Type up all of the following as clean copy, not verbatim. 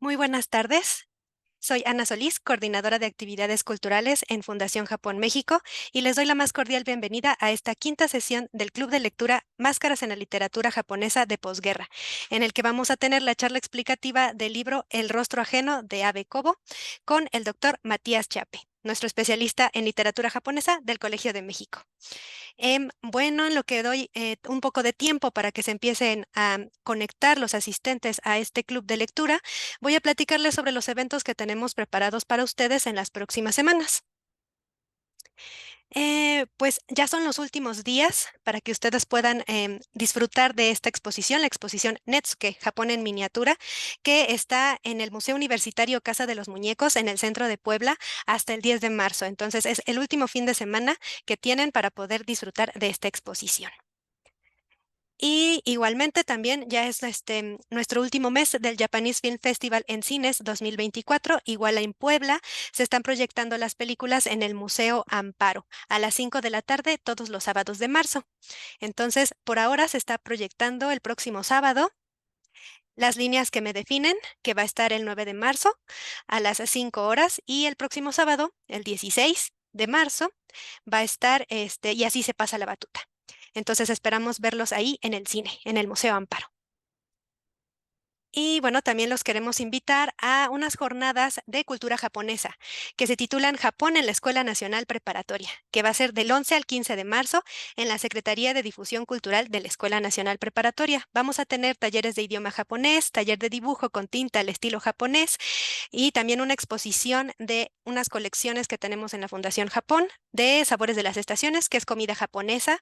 Muy buenas tardes. Soy Ana Solís, coordinadora de actividades culturales en Fundación Japón México, y les doy la más cordial bienvenida a esta quinta sesión del Club de Lectura Máscaras en la Literatura Japonesa de Posguerra, en el que vamos a tener la charla explicativa del libro El rostro ajeno de Abe Kobo con el doctor Matías Chape, nuestro especialista en literatura japonesa del Colegio de México. Bueno, en lo que doy un poco de tiempo para que se empiecen a conectar los asistentes a este club de lectura, voy a platicarles sobre los eventos que tenemos preparados para ustedes en las próximas semanas. Pues ya son los últimos días para que ustedes puedan disfrutar de esta exposición, la exposición Netsuke, Japón en miniatura, que está en el Museo Universitario Casa de los Muñecos en el centro de Puebla hasta el 10 de marzo. Entonces es el último fin de semana que tienen para poder disfrutar de esta exposición. Y igualmente también ya es nuestro último mes del Japanese Film Festival en Cines 2024. Igual en Puebla se están proyectando las películas en el Museo Amparo a las 5 de la tarde todos los sábados de marzo. Entonces, por ahora se está proyectando el próximo sábado Las líneas que me definen, que va a estar el 9 de marzo a las 5 horas, y el próximo sábado, el 16 de marzo, va a estar y así se pasa la batuta. Entonces esperamos verlos ahí en el cine, en el Museo Amparo. Y bueno, también los queremos invitar a unas jornadas de cultura japonesa que se titulan Japón en la Escuela Nacional Preparatoria, que va a ser del 11 al 15 de marzo en la Secretaría de Difusión Cultural de la Escuela Nacional Preparatoria. Vamos a tener talleres de idioma japonés, taller de dibujo con tinta al estilo japonés y también una exposición de unas colecciones que tenemos en la Fundación Japón de Sabores de las Estaciones, que es comida japonesa,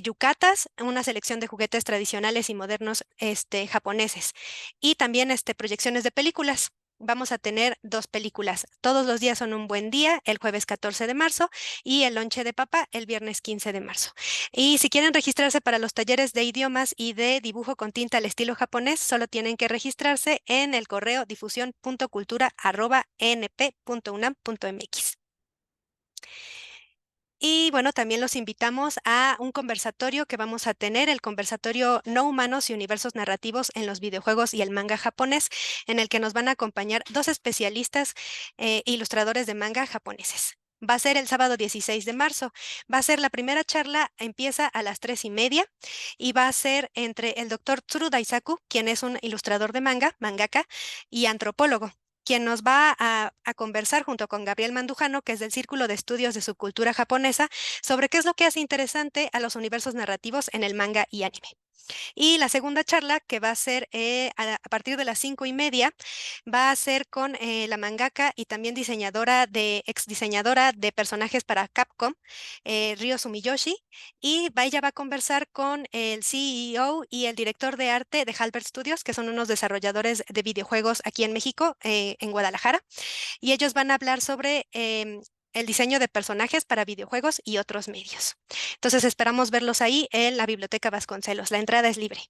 yucatas, una selección de juguetes tradicionales y modernos japoneses, y también proyecciones de películas. Vamos a tener dos películas. Todos los días son un buen día, el jueves 14 de marzo y el lonche de papá el viernes 15 de marzo. Y si quieren registrarse para los talleres de idiomas y de dibujo con tinta al estilo japonés, solo tienen que registrarse en el correo difusión.cultura@np.unam.mx. Y bueno, también los invitamos a un conversatorio que vamos a tener, el conversatorio No Humanos y Universos Narrativos en los Videojuegos y el Manga Japonés, en el que nos van a acompañar dos especialistas ilustradores de manga japoneses. Va a ser el sábado 16 de marzo. Va a ser la primera charla, empieza a las 3:30, y va a ser entre el doctor Tsuru Daisaku, quien es un ilustrador de manga, mangaka y antropólogo, quien nos va a conversar junto con Gabriel Mandujano, que es del Círculo de Estudios de Subcultura Japonesa, sobre qué es lo que hace interesante a los universos narrativos en el manga y anime. Y la segunda charla, que va a ser a partir de las 5:30, va a ser con la mangaka y también ex diseñadora de personajes para Capcom, Ryo Sumiyoshi, y ella va a conversar con el CEO y el director de arte de Halbert Studios, que son unos desarrolladores de videojuegos aquí en México, en Guadalajara, y ellos van a hablar sobre el diseño de personajes para videojuegos y otros medios. Entonces esperamos verlos ahí en la Biblioteca Vasconcelos. La entrada es libre.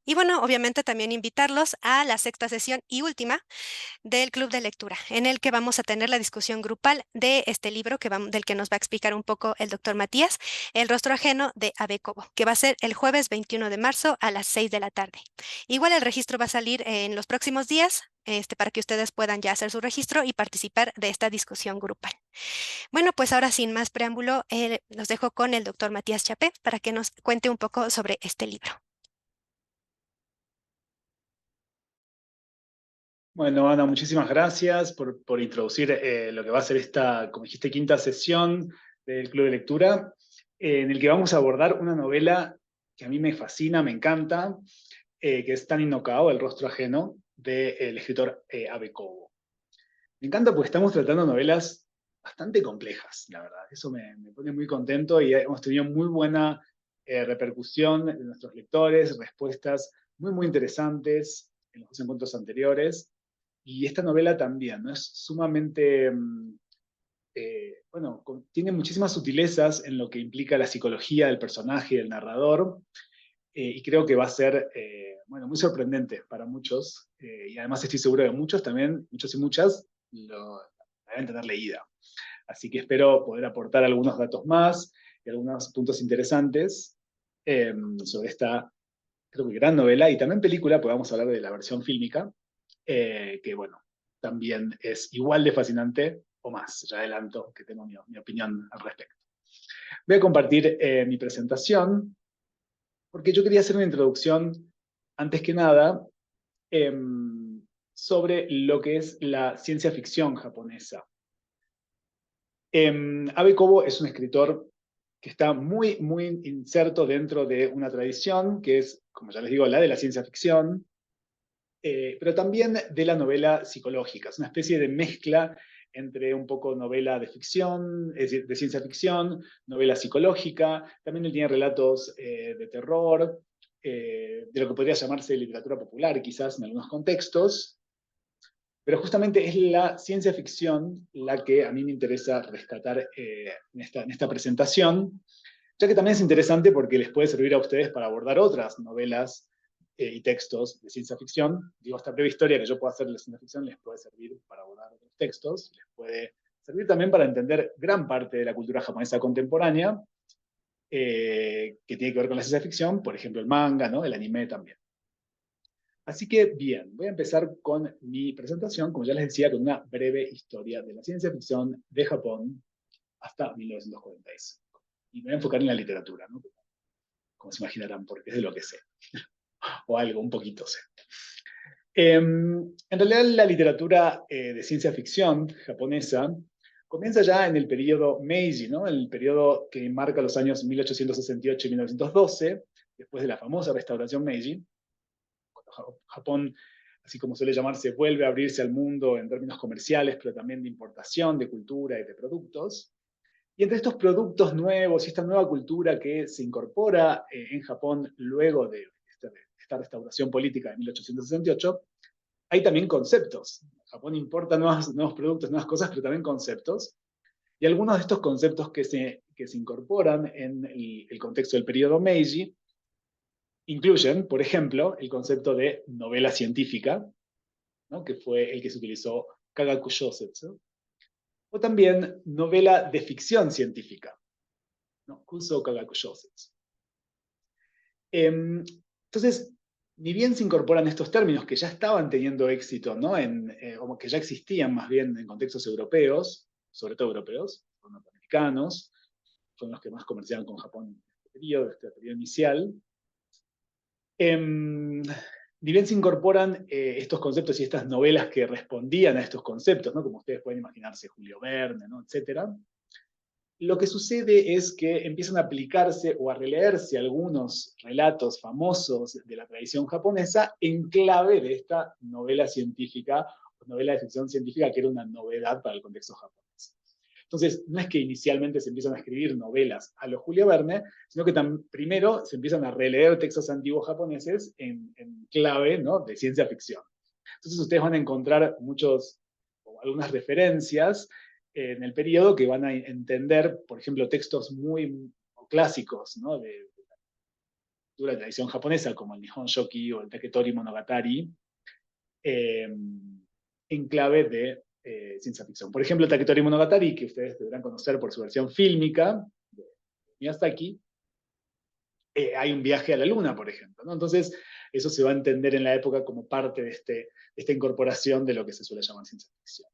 Y bueno, obviamente también invitarlos a la sexta sesión y última del Club de Lectura, en el que vamos a tener la discusión grupal de este libro del que nos va a explicar un poco el doctor Matías, El rostro ajeno de Abe Kobo, que va a ser el jueves 21 de marzo a las 6 de la tarde. Igual el registro va a salir en los próximos días, para que ustedes puedan ya hacer su registro y participar de esta discusión grupal. Bueno, pues ahora sin más preámbulo, los dejo con el doctor Matías Chapé para que nos cuente un poco sobre este libro. Bueno, Ana, muchísimas gracias por introducir lo que va a ser esta, como dijiste, quinta sesión del Club de Lectura, en el que vamos a abordar una novela que a mí me fascina, me encanta, que es Tani no Kao, El rostro ajeno, del escritor Abe Kobo. Me encanta porque estamos tratando novelas bastante complejas, la verdad. Eso me pone muy contento y hemos tenido muy buena repercusión de nuestros lectores, respuestas muy interesantes en los dos encuentros anteriores. Y esta novela también, ¿no? Es sumamente, bueno, tiene muchísimas sutilezas en lo que implica la psicología del personaje y del narrador, y creo que va a ser, bueno, muy sorprendente para muchos, y además estoy seguro de muchos también, muchos y muchas, la deben tener leída. Así que espero poder aportar algunos datos más y algunos puntos interesantes sobre esta creo que gran novela, y también película, podemos hablar de la versión fílmica, que bueno, también es igual de fascinante o más. Ya adelanto que tengo mi opinión al respecto. Voy a compartir mi presentación porque yo quería hacer una introducción, antes que nada, eh, sobre lo que es la ciencia ficción japonesa. Abe Kobo es un escritor que está muy, muy inserto dentro de una tradición que es, como ya les digo, la de la ciencia ficción, pero también de la novela psicológica. Es una especie de mezcla entre un poco novela de ficción, es decir, de ciencia ficción, novela psicológica. También él tiene relatos de terror, de lo que podría llamarse literatura popular, quizás en algunos contextos. Pero justamente es la ciencia ficción la que a mí me interesa rescatar en esta presentación, ya que también es interesante porque les puede servir a ustedes para abordar otras novelas y textos de ciencia ficción. Digo, esta breve historia que yo puedo hacer de la ciencia ficción les puede servir para abordar otros textos, les puede servir también para entender gran parte de la cultura japonesa contemporánea, que tiene que ver con la ciencia ficción, por ejemplo el manga, ¿no? El anime también. Así que bien, voy a empezar con mi presentación, como ya les decía, con una breve historia de la ciencia ficción de Japón hasta 1945. Y me voy a enfocar en la literatura, ¿no? Como se imaginarán, porque es de lo que sé, o algo, un poquito sé. En realidad la literatura de ciencia ficción japonesa comienza ya en el periodo Meiji, ¿no? El periodo que marca los años 1868 y 1912, después de la famosa restauración Meiji, cuando Japón, así como suele llamarse, vuelve a abrirse al mundo en términos comerciales, pero también de importación de cultura y de productos. Y entre estos productos nuevos y esta nueva cultura que se incorpora en Japón luego de esta restauración política de 1868, hay también conceptos. Japón importa nuevos productos, nuevas cosas, pero también conceptos. Y algunos de estos conceptos que se incorporan en el contexto del periodo Meiji incluyen, por ejemplo, el concepto de novela científica, ¿no? Que fue el que se utilizó Kagaku Shosetsu, o también novela de ficción científica, ¿no? Kuso Kagaku Shosetsu. Entonces, ni bien se incorporan estos términos que ya estaban teniendo éxito, ¿no? O que ya existían más bien en contextos europeos, sobre todo europeos, norteamericanos, son los que más comerciaban con Japón en este periodo inicial. Ni bien se incorporan estos conceptos y estas novelas que respondían a estos conceptos, ¿no? Como ustedes pueden imaginarse, Julio Verne, ¿no? Etcétera, lo que sucede es que empiezan a aplicarse o a releerse algunos relatos famosos de la tradición japonesa en clave de esta novela científica o novela de ficción científica que era una novedad para el contexto japonés. Entonces, no es que inicialmente se empiezan a escribir novelas a lo Julio Verne, sino que primero se empiezan a releer textos antiguos japoneses en clave, ¿no? De ciencia ficción. Entonces ustedes van a encontrar algunas referencias en el periodo que van a entender, por ejemplo, textos muy clásicos, ¿no? de la tradición japonesa, como el Nihon Shoki o el Taketori Monogatari, en clave de ciencia ficción. Por ejemplo, el Taketori Monogatari, que ustedes deberán conocer por su versión fílmica, de Miyazaki, hay un viaje a la luna, por ejemplo, ¿no? Entonces, eso se va a entender en la época como parte de esta incorporación de lo que se suele llamar ciencia ficción.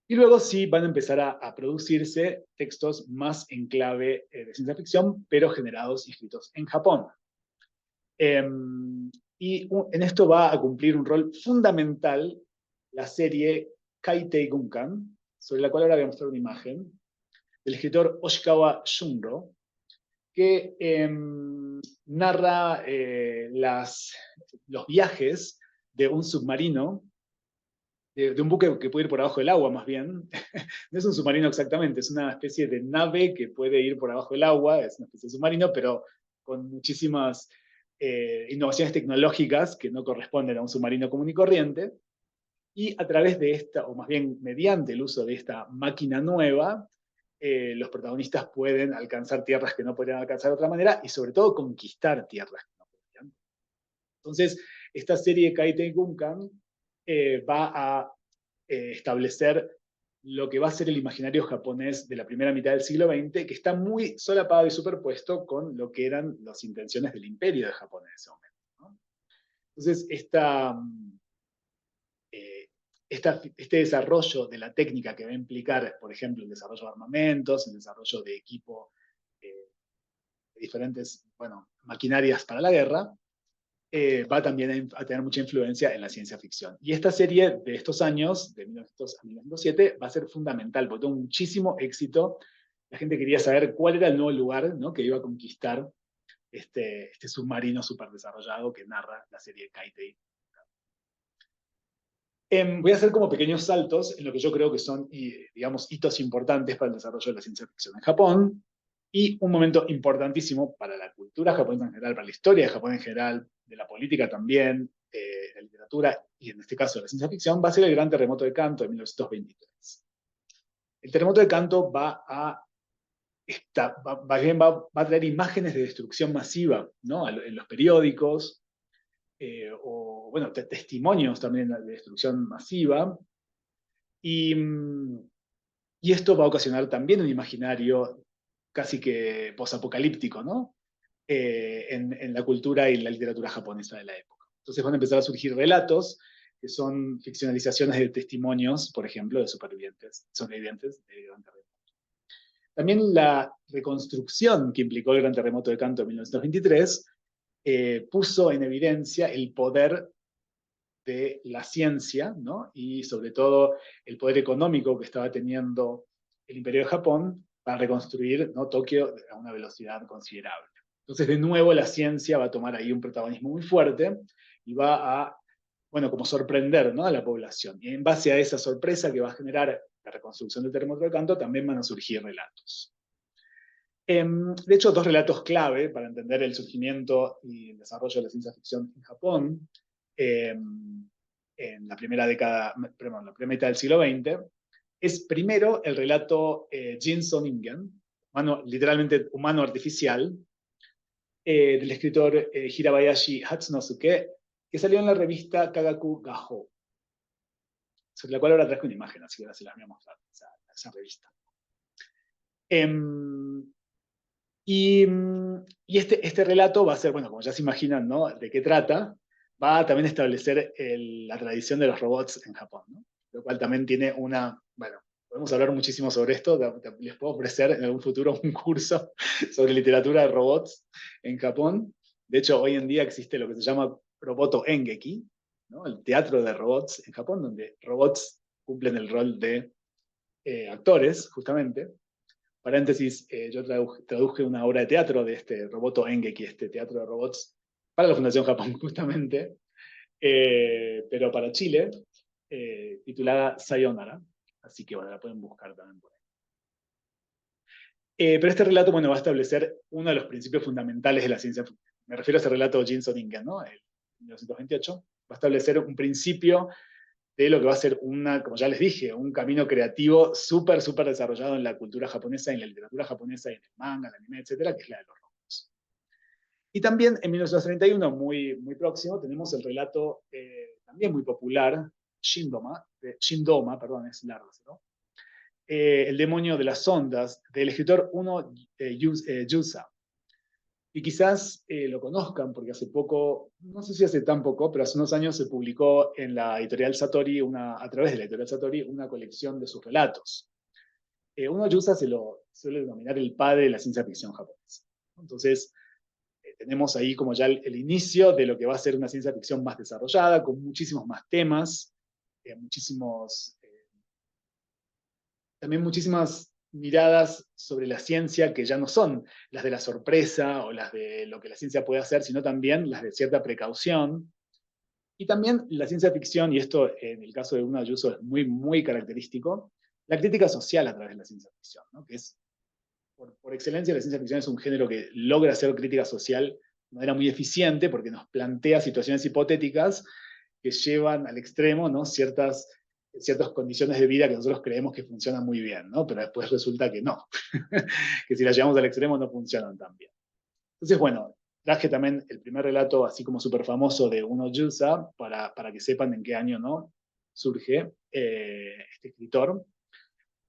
Y luego sí van a empezar a producirse textos más en clave de ciencia ficción, pero generados y escritos en Japón. Y en esto va a cumplir un rol fundamental la serie Kaitei Gunkan, sobre la cual ahora voy a mostrar una imagen, del escritor Oshikawa Shunro, que narra los viajes de un submarino, de un buque que puede ir por abajo del agua más bien. No es un submarino exactamente, es una especie de nave que puede ir por abajo del agua, es una especie de submarino, pero con muchísimas innovaciones tecnológicas que no corresponden a un submarino común y corriente. Y a través de esta, o más bien mediante el uso de esta máquina nueva, los protagonistas pueden alcanzar tierras que no podrían alcanzar de otra manera y sobre todo conquistar tierras que no podrían. Entonces, esta serie Kaitei Gunkan va a establecer lo que va a ser el imaginario japonés de la primera mitad del siglo XX, que está muy solapado y superpuesto con lo que eran las intenciones del imperio de Japón en ese momento. Entonces, este desarrollo de la técnica que va a implicar, por ejemplo, el desarrollo de armamentos, el desarrollo de equipo, de diferentes, bueno, maquinarias para la guerra, va también a tener mucha influencia en la ciencia ficción. Y esta serie de estos años, de 1900 a 1907, va a ser fundamental, porque tuvo muchísimo éxito. La gente quería saber cuál era el nuevo lugar, ¿no?, que iba a conquistar este submarino súper desarrollado que narra la serie Kaitei. Voy a hacer como pequeños saltos en lo que yo creo que son, digamos, hitos importantes para el desarrollo de la ciencia ficción en Japón, y un momento importantísimo para la cultura japonesa en general, para la historia de Japón en general, de la política también, la literatura, y en este caso la ciencia ficción, va a ser el gran terremoto de Kanto de 1923. El terremoto de Kanto va a traer imágenes de destrucción masiva, ¿no?, en los periódicos, o bueno, testimonios también de destrucción masiva, y, y esto va a ocasionar también un imaginario casi que posapocalíptico, ¿no?, en la cultura y la literatura japonesa de la época. Entonces van a empezar a surgir relatos que son ficcionalizaciones de testimonios, por ejemplo, de sobrevivientes del Gran Terremoto. También la reconstrucción que implicó el Gran Terremoto de Kanto en 1923 puso en evidencia el poder de la ciencia, ¿no?, y sobre todo el poder económico que estaba teniendo el Imperio de Japón para reconstruir, ¿no?, Tokio a una velocidad considerable. Entonces, de nuevo, la ciencia va a tomar ahí un protagonismo muy fuerte y va a, bueno, como sorprender, ¿no?, a la población. Y en base a esa sorpresa que va a generar la reconstrucción del terremoto de Kanto, también van a surgir relatos. De hecho, dos relatos clave para entender el surgimiento y el desarrollo de la ciencia ficción en Japón, en la primera década, perdón, la primera mitad del siglo XX, es primero el relato Jinso Ningen, literalmente humano artificial, del escritor Hirabayashi Hatsunosuke, que salió en la revista Kagaku Gaho, sobre la cual ahora traje una imagen, así que ahora se las voy a mostrar, esa revista. Y este relato va a ser, bueno, como ya se imaginan, ¿no?, de qué trata, va a también establecer la tradición de los robots en Japón, ¿no?, lo cual también tiene bueno, podemos hablar muchísimo sobre esto, les puedo ofrecer en algún futuro un curso sobre literatura de robots en Japón. De hecho, hoy en día existe lo que se llama Roboto Engeki, ¿no?, el teatro de robots en Japón, donde robots cumplen el rol de actores, justamente. Paréntesis, yo traduje una obra de teatro de este Roboto Engeki, este teatro de robots, para la Fundación Japón, justamente, pero para Chile, titulada Sayonara. Así que bueno, la pueden buscar también por ahí. Pero este relato, bueno, va a establecer uno de los principios fundamentales de la ciencia ficción. Me refiero a ese relato de Jinso Ningen, ¿no?, el 1928. Va a establecer un principio de lo que va a ser como ya les dije, un camino creativo súper, súper desarrollado en la cultura japonesa, en la literatura japonesa, en el manga, el anime, etcétera, que es la de los robots. Y también en 1931, muy, muy próximo, tenemos el relato también muy popular, Shindoma, perdón, es largo, ¿no?, El demonio de las ondas, del escritor Uno Yusa. Y quizás lo conozcan porque hace poco, no sé si hace tan poco, pero hace unos años se publicó en la editorial Satori, a través de la editorial Satori, una colección de sus relatos. Uno Yusa se lo suele denominar el padre de la ciencia ficción japonesa. Entonces, tenemos ahí como ya el inicio de lo que va a ser una ciencia ficción más desarrollada, con muchísimos más temas, también muchísimas miradas sobre la ciencia que ya no son las de la sorpresa o las de lo que la ciencia puede hacer, sino también las de cierta precaución. Y también la ciencia ficción, y esto en el caso de Uno Ayuso es muy, muy característico, la crítica social a través de la ciencia ficción, ¿no?, que es, por excelencia, la ciencia ficción es un género que logra hacer crítica social de manera muy eficiente porque nos plantea situaciones hipotéticas que llevan al extremo, ¿no?, ciertas condiciones de vida que nosotros creemos que funcionan muy bien, ¿no?, pero después resulta que no, que si las llevamos al extremo no funcionan tan bien. Entonces, bueno, traje también el primer relato, así como súper famoso, de Uno Yusa, para que sepan en qué año, ¿no?, surge este escritor,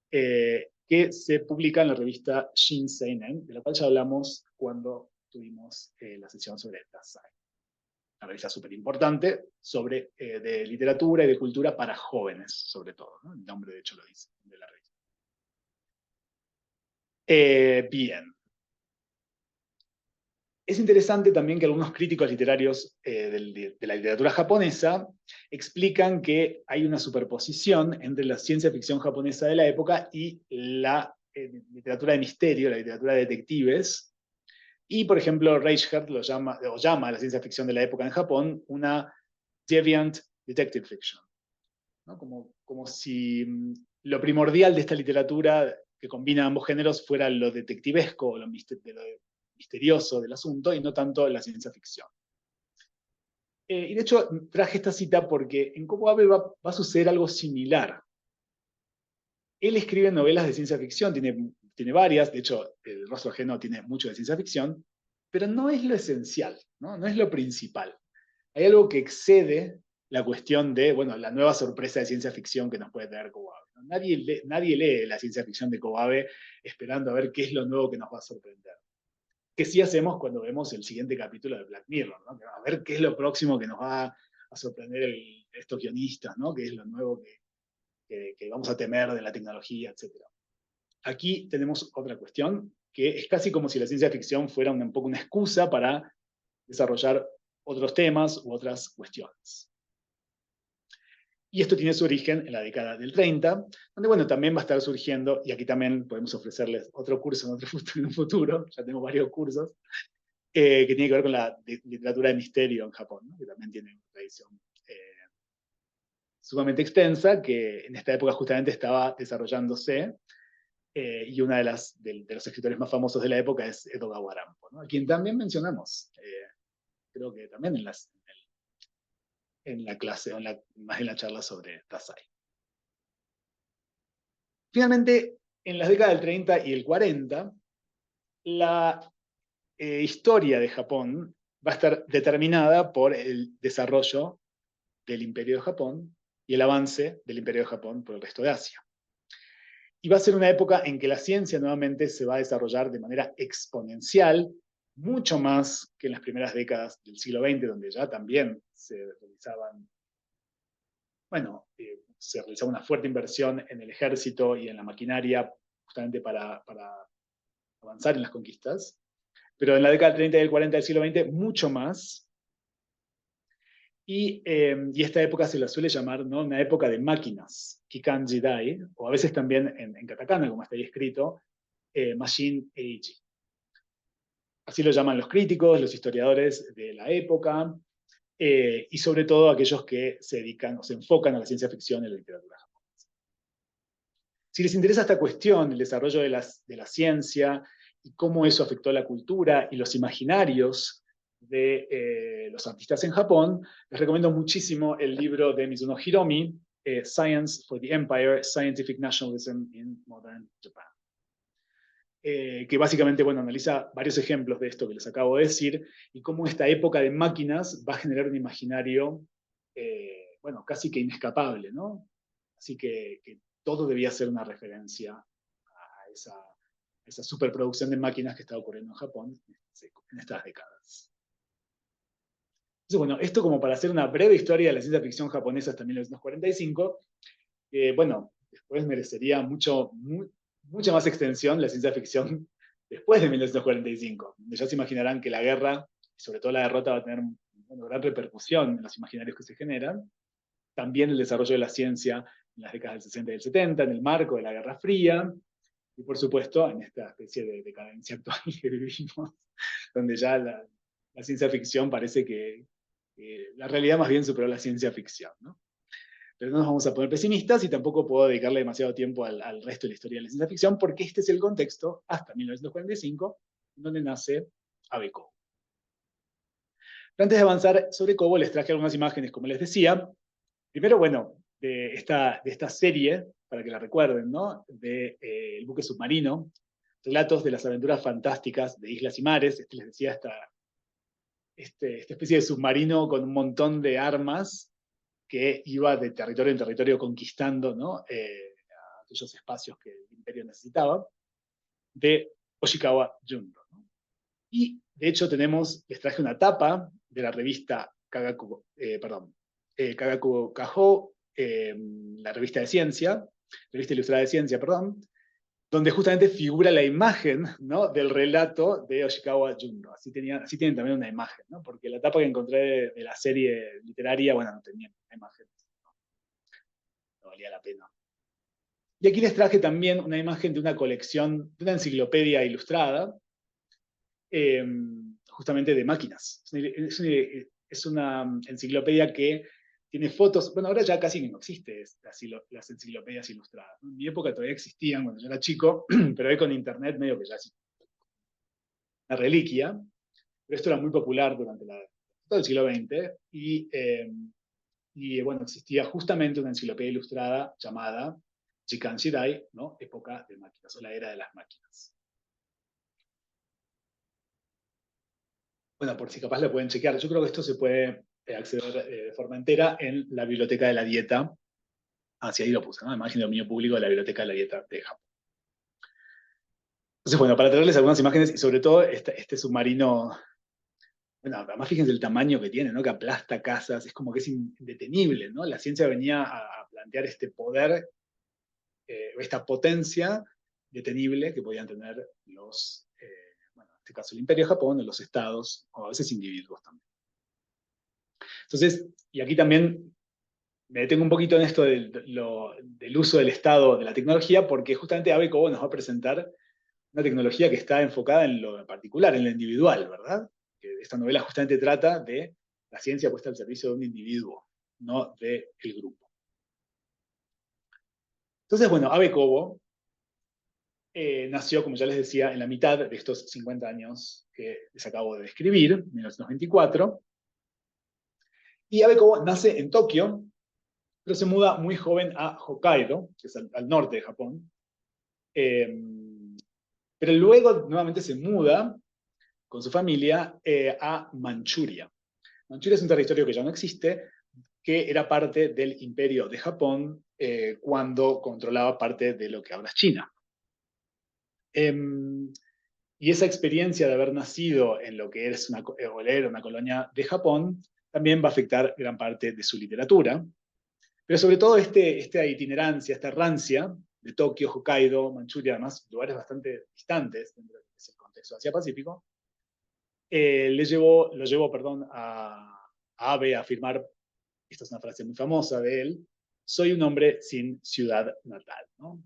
que se publica en la revista Shin Seinen, de la cual ya hablamos cuando tuvimos la sesión sobre Dazai. una revista súper importante, de literatura y de cultura para jóvenes, sobre todo, ¿no? El nombre de hecho lo dice, de la revista. Bien. Es interesante también que algunos críticos literarios de la literatura japonesa explican que hay una superposición entre la ciencia ficción japonesa de la época y la literatura de misterio, la literatura de detectives. Y, por ejemplo, Reichert llama a la ciencia ficción de la época en Japón una deviant detective fiction, ¿no? Como si lo primordial de esta literatura que combina ambos géneros fuera lo detectivesco, lo misterioso del asunto, y no tanto la ciencia ficción. Y de hecho traje esta cita porque en Kobo Abe va a suceder algo similar. Él escribe novelas de ciencia ficción, tiene varias, de hecho El rostro ajeno tiene mucho de ciencia ficción, pero no es lo esencial, ¿no? No es lo principal. Hay algo que excede la cuestión de, bueno, la nueva sorpresa de ciencia ficción que nos puede traer Kobo Abe, ¿no? Nadie lee la ciencia ficción de Kobo Abe esperando a ver qué es lo nuevo que nos va a sorprender. Que sí hacemos cuando vemos el siguiente capítulo de Black Mirror, ¿no? A ver qué es lo próximo que nos va a sorprender estos guionistas, ¿no? Qué es lo nuevo que vamos a temer de la tecnología, etc. Aquí tenemos otra cuestión, que es casi como si la ciencia ficción fuera un poco una excusa para desarrollar otros temas u otras cuestiones. Y esto tiene su origen en la década del 30, donde, bueno, también va a estar surgiendo, y aquí también podemos ofrecerles otro curso en un futuro, ya tengo varios cursos, que tiene que ver con la literatura de misterio en Japón, ¿no? Que también tiene una tradición sumamente extensa, que en esta época justamente estaba desarrollándose, y una de los escritores más famosos de la época es Edogawa Rampo, ¿no? A quien también mencionamos, creo que también en la clase, más en la charla sobre Dazai. Finalmente, en las décadas del 30 y el 40, la historia de Japón va a estar determinada por el desarrollo del Imperio de Japón y el avance del Imperio de Japón por el resto de Asia. Y va a ser una época en que la ciencia nuevamente se va a desarrollar de manera exponencial, mucho más que en las primeras décadas del siglo XX, donde ya también se realizaba una fuerte inversión en el ejército y en la maquinaria justamente para avanzar en las conquistas. Pero en la década del 30 y del 40 del siglo XX, mucho más. Y esta época se la suele llamar, ¿no?, una época de máquinas, Kikanji Dai, o a veces también en katakana, como está ahí escrito, Machine Age. Así lo llaman los críticos, los historiadores de la época, y sobre todo aquellos que se dedican o se enfocan a la ciencia ficción y la literatura japonesa. Si les interesa esta cuestión, el desarrollo de la ciencia y cómo eso afectó la cultura y los imaginarios de los artistas en Japón, les recomiendo muchísimo el libro de Mizuno Hiromi, Science for the Empire, Scientific Nationalism in Modern Japan. Que básicamente, bueno, analiza varios ejemplos de esto que les acabo de decir y cómo esta época de máquinas va a generar un imaginario, bueno, casi que inescapable, ¿no? Así que todo debía ser una referencia a esa superproducción de máquinas que está ocurriendo en Japón en estas décadas. Entonces, bueno, esto como para hacer una breve historia de la ciencia ficción japonesa hasta 1945, bueno, después merecería mucha más extensión la ciencia ficción después de 1945. Ya se imaginarán que la guerra, y sobre todo la derrota, va a tener una gran repercusión en los imaginarios que se generan. También el desarrollo de la ciencia en las décadas del 60 y del 70, en el marco de la Guerra Fría, y por supuesto en esta especie de decadencia actual que vivimos, donde ya la ciencia ficción parece que la realidad más bien superó la ciencia ficción, ¿no? Pero no nos vamos a poner pesimistas y tampoco puedo dedicarle demasiado tiempo al resto de la historia de la ciencia ficción, porque este es el contexto hasta 1945, donde nace Abe Kobo. Pero antes de avanzar sobre Kobo, les traje algunas imágenes, como les decía. Primero, bueno, de esta serie, para que la recuerden, ¿no? De El buque submarino, relatos de las aventuras fantásticas de islas y mares. Les decía, esta especie de submarino con un montón de armas que iba de territorio en territorio conquistando, ¿no?, aquellos espacios que el imperio necesitaba, de Oshikawa Junro, ¿no? Y de hecho les traje una tapa de la revista Kagaku Kaho, la revista de ciencia, revista ilustrada de ciencia, perdón, donde justamente figura la imagen, ¿no?, del relato de Yoshikawa Junro. Así tienen también una imagen, ¿no?, porque la tapa que encontré de la serie literaria, bueno, no tenía una imagen, no valía la pena. Y aquí les traje también una imagen de una colección, de una enciclopedia ilustrada, justamente de máquinas. Es una enciclopedia que tiene fotos, bueno, ahora ya casi no existe las enciclopedias ilustradas, ¿no? En mi época todavía existían cuando yo era chico, pero hoy con internet medio que ya es una reliquia, pero esto era muy popular durante todo el siglo XX y bueno, existía justamente una enciclopedia ilustrada llamada Jikan Shidai, ¿no?, época de máquinas, o la era de las máquinas. Bueno, por si capaz lo pueden chequear, yo creo que esto se puede acceder de forma entera en la Biblioteca de la Dieta. Hacia ahí lo puse, ¿no? Imagen de dominio público de la Biblioteca de la Dieta de Japón. Entonces, bueno, para traerles algunas imágenes y sobre todo este submarino, bueno, además fíjense el tamaño que tiene, ¿no?, que aplasta casas, es como que es indetenible, ¿no? La ciencia venía a plantear este poder, esta potencia detenible que podían tener bueno, en este caso el Imperio de Japón, o los estados, o a veces individuos también. Entonces, y aquí también me detengo un poquito en esto del uso del Estado de la tecnología, porque justamente Abe Kobo nos va a presentar una tecnología que está enfocada en lo particular, en lo individual, ¿verdad? Que esta novela justamente trata de la ciencia puesta al servicio de un individuo, no del grupo. Entonces, bueno, Abe Kobo nació, como ya les decía, en la mitad de estos 50 años que les acabo de describir, 1924, y Abe Kobo nace en Tokio, pero se muda muy joven a Hokkaido, que es al norte de Japón, pero luego nuevamente se muda con su familia a Manchuria. Manchuria es un territorio que ya no existe, que era parte del Imperio de Japón cuando controlaba parte de lo que ahora es China. Y esa experiencia de haber nacido en lo que era una colonia de Japón también va a afectar gran parte de su literatura. Pero sobre todo esta itinerancia, esta errancia de Tokio, Hokkaido, Manchuria, además lugares bastante distantes dentro del contexto Asia-Pacífico, lo llevó, perdón, a Abe a afirmar, esta es una frase muy famosa de él: soy un hombre sin ciudad natal, ¿no?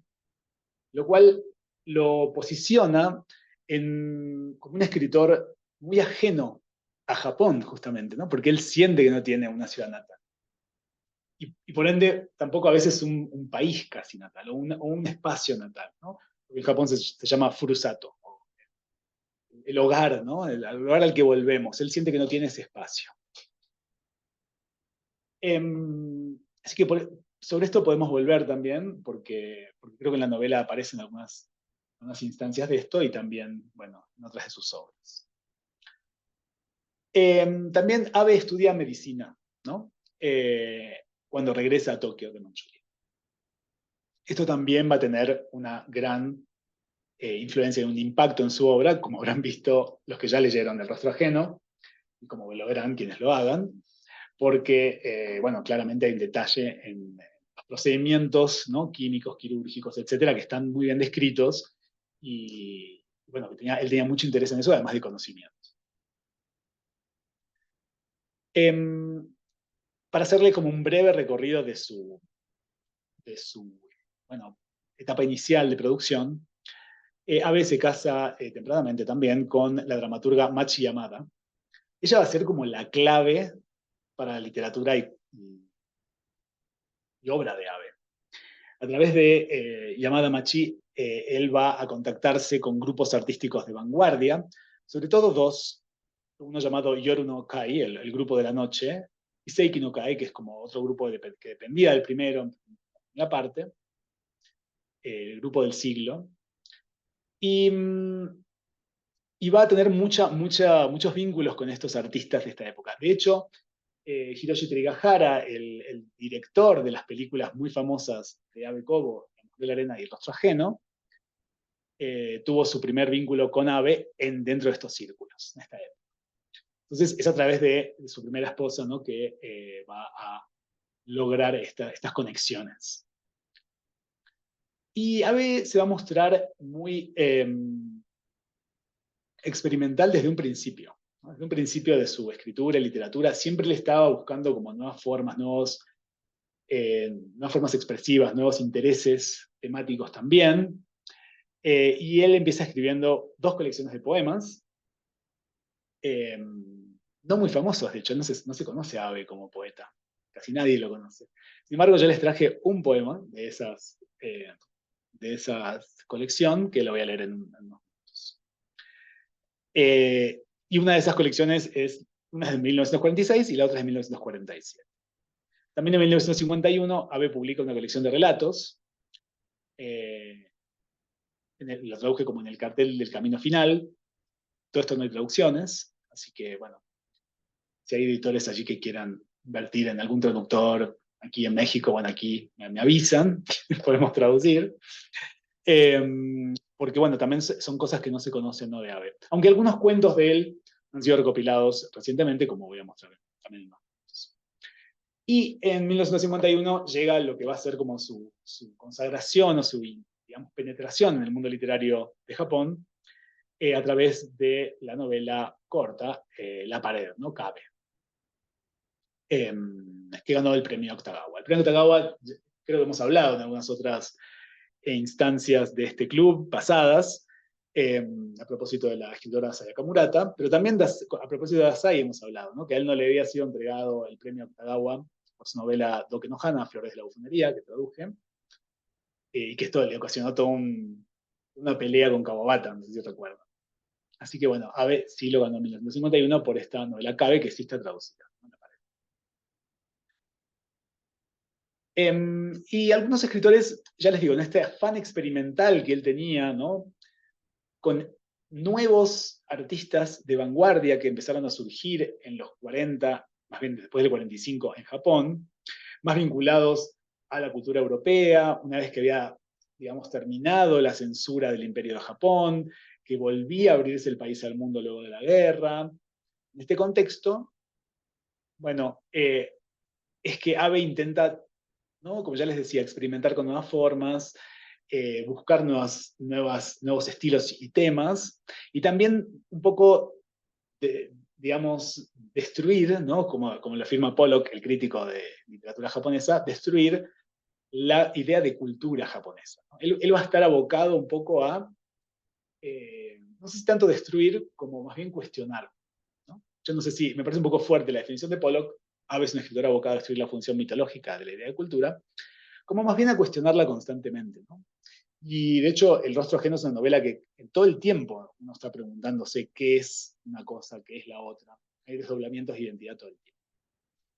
Lo cual lo posiciona como un escritor muy ajeno a Japón, justamente, ¿no? Porque él siente que no tiene una ciudad natal. Y por ende, tampoco a veces un país casi natal, o un espacio natal, ¿no? Porque en Japón se llama furusato, el hogar, ¿no? El lugar al que volvemos. Él siente que no tiene ese espacio. Así que sobre esto podemos volver también, porque creo que en la novela aparecen algunas instancias de esto y también, bueno, en otras de sus obras. También Abe estudia medicina, ¿no? Cuando regresa a Tokio de Manchuria. Esto también va a tener una gran influencia y un impacto en su obra, como habrán visto los que ya leyeron El rostro ajeno, y como lo verán quienes lo hagan, porque, bueno, claramente hay un detalle en los procedimientos, ¿no?, químicos, quirúrgicos, etcétera, que están muy bien descritos, y bueno, él tenía mucho interés en eso, además de conocimiento. Para hacerle como un breve recorrido de su bueno, etapa inicial de producción, Abe se casa tempranamente también con la dramaturga Machi Yamada. Ella va a ser como la clave para la literatura y obra de Abe. A través de Yamada Machi, él va a contactarse con grupos artísticos de vanguardia, sobre todo dos, uno llamado Yoru no Kai, el grupo de la noche, y Seiki no Kai, que es como otro grupo que dependía del primero en la parte, el grupo del siglo, y va a tener muchos vínculos con estos artistas de esta época. De hecho, Hiroshi Trigahara, el director de las películas muy famosas de Abe Kobo, La mujer de la arena y El rostro ajeno, tuvo su primer vínculo con Abe dentro de estos círculos, en esta época. Entonces es a través de su primera esposa, ¿no?, que va a lograr estas conexiones. Y Abe se va a mostrar muy experimental desde un principio, ¿no? Desde un principio de su escritura y literatura, siempre le estaba buscando como nuevas formas, nuevas formas expresivas, nuevos intereses temáticos también. Y él empieza escribiendo 2 colecciones de poemas, no muy famosos, de hecho, no se conoce a Abe como poeta, casi nadie lo conoce. Sin embargo, yo les traje un poema de esa colección que lo voy a leer en unos minutos. Y una de esas colecciones una es de 1946 y la otra es de 1947. También en 1951 Abe publica una colección de relatos, lo traduje como En el cartel del camino final. Todo esto no hay traducciones, así que bueno, si hay editores allí que quieran invertir en algún traductor aquí en México, bueno, aquí me avisan, podemos traducir. Porque bueno, también son cosas que no se conocen, ¿no?, de Abe. Aunque algunos cuentos de él han sido recopilados recientemente, como voy a mostrar también en unos minutos. Y en 1951 llega lo que va a ser como su consagración o su, digamos, penetración en el mundo literario de Japón, a través de la novela corta La pared, ¿no?, Kabe, que ganó el premio Octagawa. El premio Octagawa, creo que hemos hablado en algunas otras instancias de este club pasadas, a propósito de la escritora Sayaka Murata, pero también a propósito de Dazai hemos hablado, ¿no?, que a él no le había sido entregado el premio Octagawa por su novela Doke no Hana, Flores de la Bufonería, que traduje, y que esto le ocasionó toda una pelea con Kawabata, no sé si recuerdan. Así que bueno, Abe sí lo ganó en 1951 por esta novela Kabe, que sí está traducida. Y algunos escritores, ya les digo, en este afán experimental que él tenía, ¿no?, con nuevos artistas de vanguardia que empezaron a surgir en los 40, más bien después del 45 en Japón, más vinculados a la cultura europea, una vez que había, digamos, terminado la censura del Imperio de Japón, que volvía a abrirse el país al mundo luego de la guerra. En este contexto, bueno, es que Abe intenta, ¿no?, como ya les decía, experimentar con nuevas formas, buscar nuevos estilos y temas, y también un poco, digamos, destruir, ¿no?, como lo afirma Pollock, el crítico de literatura japonesa, destruir la idea de cultura japonesa, ¿no? Él va a estar abocado un poco a, no sé si tanto destruir, como más bien cuestionar, ¿no? Yo no sé si, me parece un poco fuerte la definición de Pollock. Abe es un escritor abocado a destruir la función mitológica de la idea de cultura, como más bien a cuestionarla constantemente, ¿no? Y de hecho, El rostro ajeno es una novela que en todo el tiempo uno está preguntándose qué es una cosa, qué es la otra. Hay desdoblamientos de identidad todo el tiempo.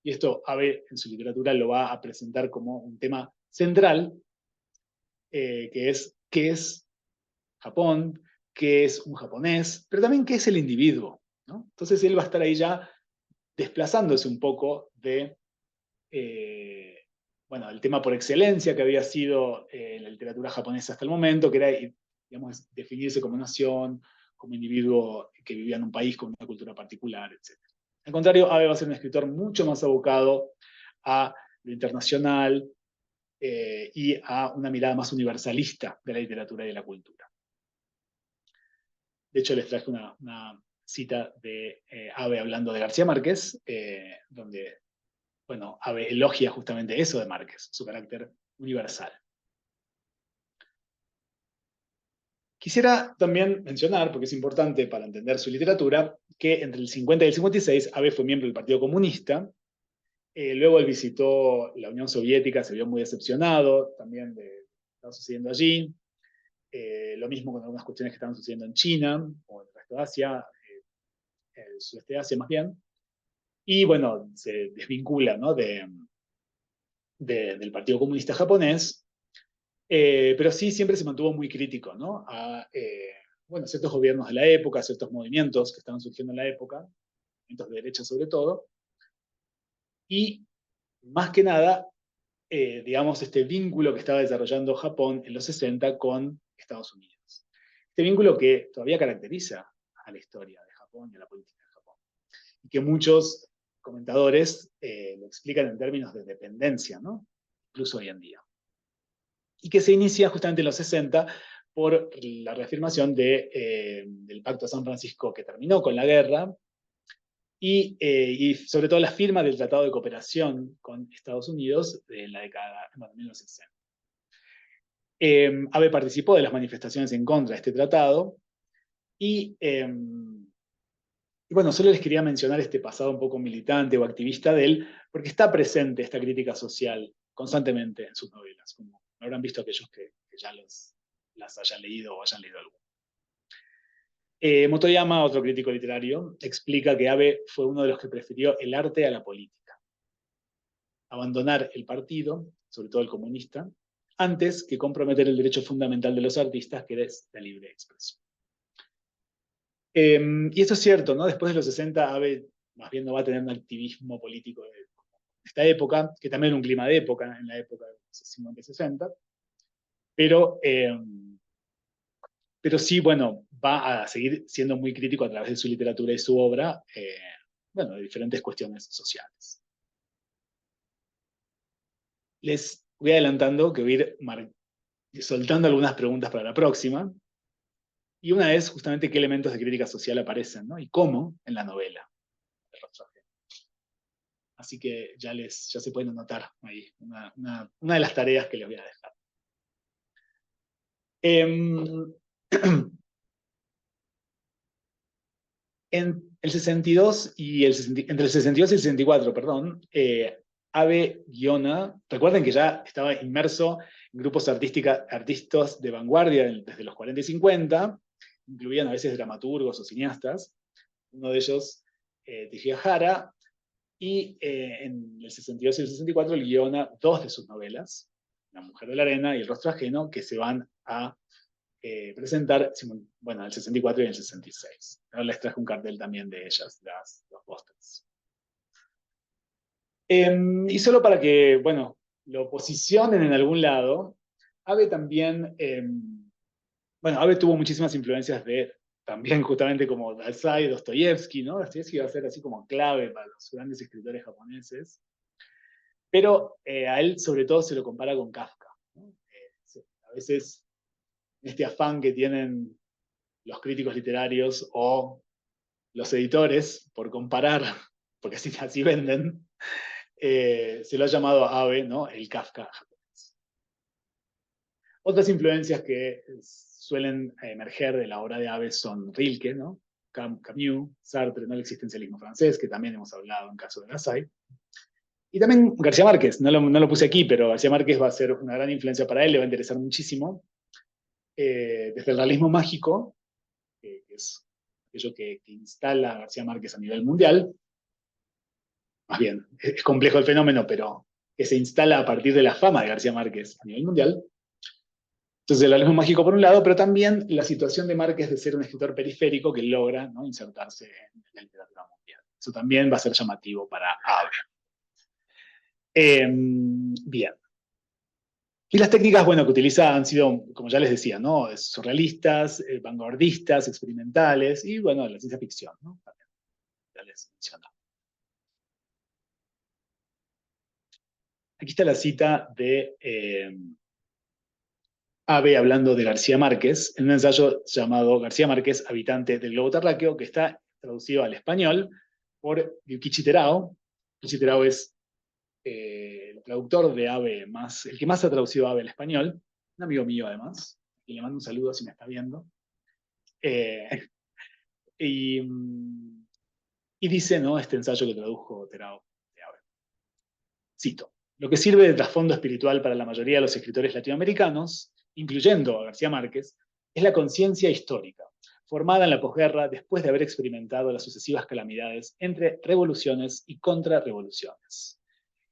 Y esto Abe en su literatura lo va a presentar como un tema central, que es qué es Japón, qué es un japonés, pero también qué es el individuo, ¿no? Entonces él va a estar ahí ya desplazándose un poco de, bueno, el tema por excelencia que había sido la literatura japonesa hasta el momento, que era, digamos, definirse como nación, como individuo que vivía en un país con una cultura particular, etc. Al contrario, Abe va a ser un escritor mucho más abocado a lo internacional y a una mirada más universalista de la literatura y de la cultura. De hecho, les traje una cita de Abe hablando de García Márquez, donde, bueno, Abe elogia justamente eso de Márquez, su carácter universal. Quisiera también mencionar, porque es importante para entender su literatura, que entre el 50 y el 56 Abe fue miembro del Partido Comunista. Luego él visitó la Unión Soviética, se vio muy decepcionado también de lo que estaba sucediendo allí. Lo mismo con algunas cuestiones que estaban sucediendo en China o en el resto de Asia, el sudeste de Asia más bien. Y bueno, se desvincula, ¿no?, del Partido Comunista japonés, pero sí siempre se mantuvo muy crítico, ¿no?, a bueno, ciertos gobiernos de la época, ciertos movimientos que estaban surgiendo en la época, movimientos de derecha sobre todo, y más que nada, digamos, este vínculo que estaba desarrollando Japón en los 60 con Estados Unidos. Este vínculo que todavía caracteriza a la historia de Japón y a la política de Japón. Y que muchos comentadores lo explican en términos de dependencia, ¿no? Incluso hoy en día. Y que se inicia justamente en los 60 por la reafirmación del Pacto de San Francisco, que terminó con la guerra, y sobre todo la firma del Tratado de Cooperación con Estados Unidos en la década de 1960. Abe participó de las manifestaciones en contra de este tratado, y bueno, solo les quería mencionar este pasado un poco militante o activista de él, porque está presente esta crítica social constantemente en sus novelas, como habrán visto aquellos que ya las hayan leído o hayan leído alguna. Motoyama, otro crítico literario, explica que Abe fue uno de los que prefirió el arte a la política. Abandonar el partido, sobre todo el comunista, antes que comprometer el derecho fundamental de los artistas, que es la libre expresión. Y esto es cierto, ¿no? Después de los 60, Abe más bien no va a tener un activismo político de esta época, que también era un clima de época, en la época de los 50 y 60, pero sí, bueno, va a seguir siendo muy crítico a través de su literatura y su obra, bueno, de diferentes cuestiones sociales. Les voy adelantando que voy a ir soltando algunas preguntas para la próxima, y una es justamente qué elementos de crítica social aparecen, ¿no? Y cómo en la novela. Así que ya se pueden anotar ahí una de las tareas que les voy a dejar. En el 62 entre el 62 y el 64, perdón, Abe guiona, recuerden que ya estaba inmerso en grupos artistas de vanguardia desde los 40 y 50, incluían a veces dramaturgos o cineastas, uno de ellos, Tijia Hara, y en el 62 y el 64 él guiona dos de sus novelas, La mujer de la arena y El rostro ajeno, que se van a presentar, bueno, en el 64 y en el 66. Ahora les traje un cartel también de ellas, los pósters. Y solo para que, bueno, lo posicionen en algún lado, Abe también, bueno, Abe tuvo muchísimas influencias también justamente como Dostoyevsky, Dostoyevsky, ¿no? Dostoyevsky va a ser así como clave para los grandes escritores japoneses, pero a él sobre todo se lo compara con Kafka, ¿no? A veces este afán que tienen los críticos literarios o los editores por comparar, porque así venden, se lo ha llamado a Abe, ¿no? El Kafka japonés. Otras influencias que suelen emerger de la obra de Abe son Rilke, ¿no? Camus, Sartre, ¿no? El existencialismo francés, que también hemos hablado en caso de Gasay. Y también García Márquez, no lo puse aquí, pero García Márquez va a ser una gran influencia para él, le va a interesar muchísimo. Desde el realismo mágico, que es aquello que instala García Márquez a nivel mundial, más bien, es complejo el fenómeno, pero que se instala a partir de la fama de García Márquez a nivel mundial. Entonces el realismo mágico por un lado, pero también la situación de Márquez de ser un escritor periférico que logra, ¿no?, insertarse en la literatura mundial. Eso también va a ser llamativo para Abe. Bien. Y las técnicas, bueno, que utiliza han sido, como ya les decía, ¿no?, surrealistas, vanguardistas, experimentales, y bueno, la ciencia ficción, ¿no? También, ya les mencionaba. Aquí está la cita de Abe hablando de García Márquez, en un ensayo llamado García Márquez, habitante del globo terráqueo, que está traducido al español por Yukichi Terao. Yukichi Terao es el traductor de Abe el que más ha traducido a Abe al español, un amigo mío además, y le mando un saludo si me está viendo. Y dice, ¿no?, este ensayo que tradujo Terao de Abe. Cito: lo que sirve de trasfondo espiritual para la mayoría de los escritores latinoamericanos, incluyendo a García Márquez, es la conciencia histórica, formada en la posguerra después de haber experimentado las sucesivas calamidades entre revoluciones y contrarrevoluciones.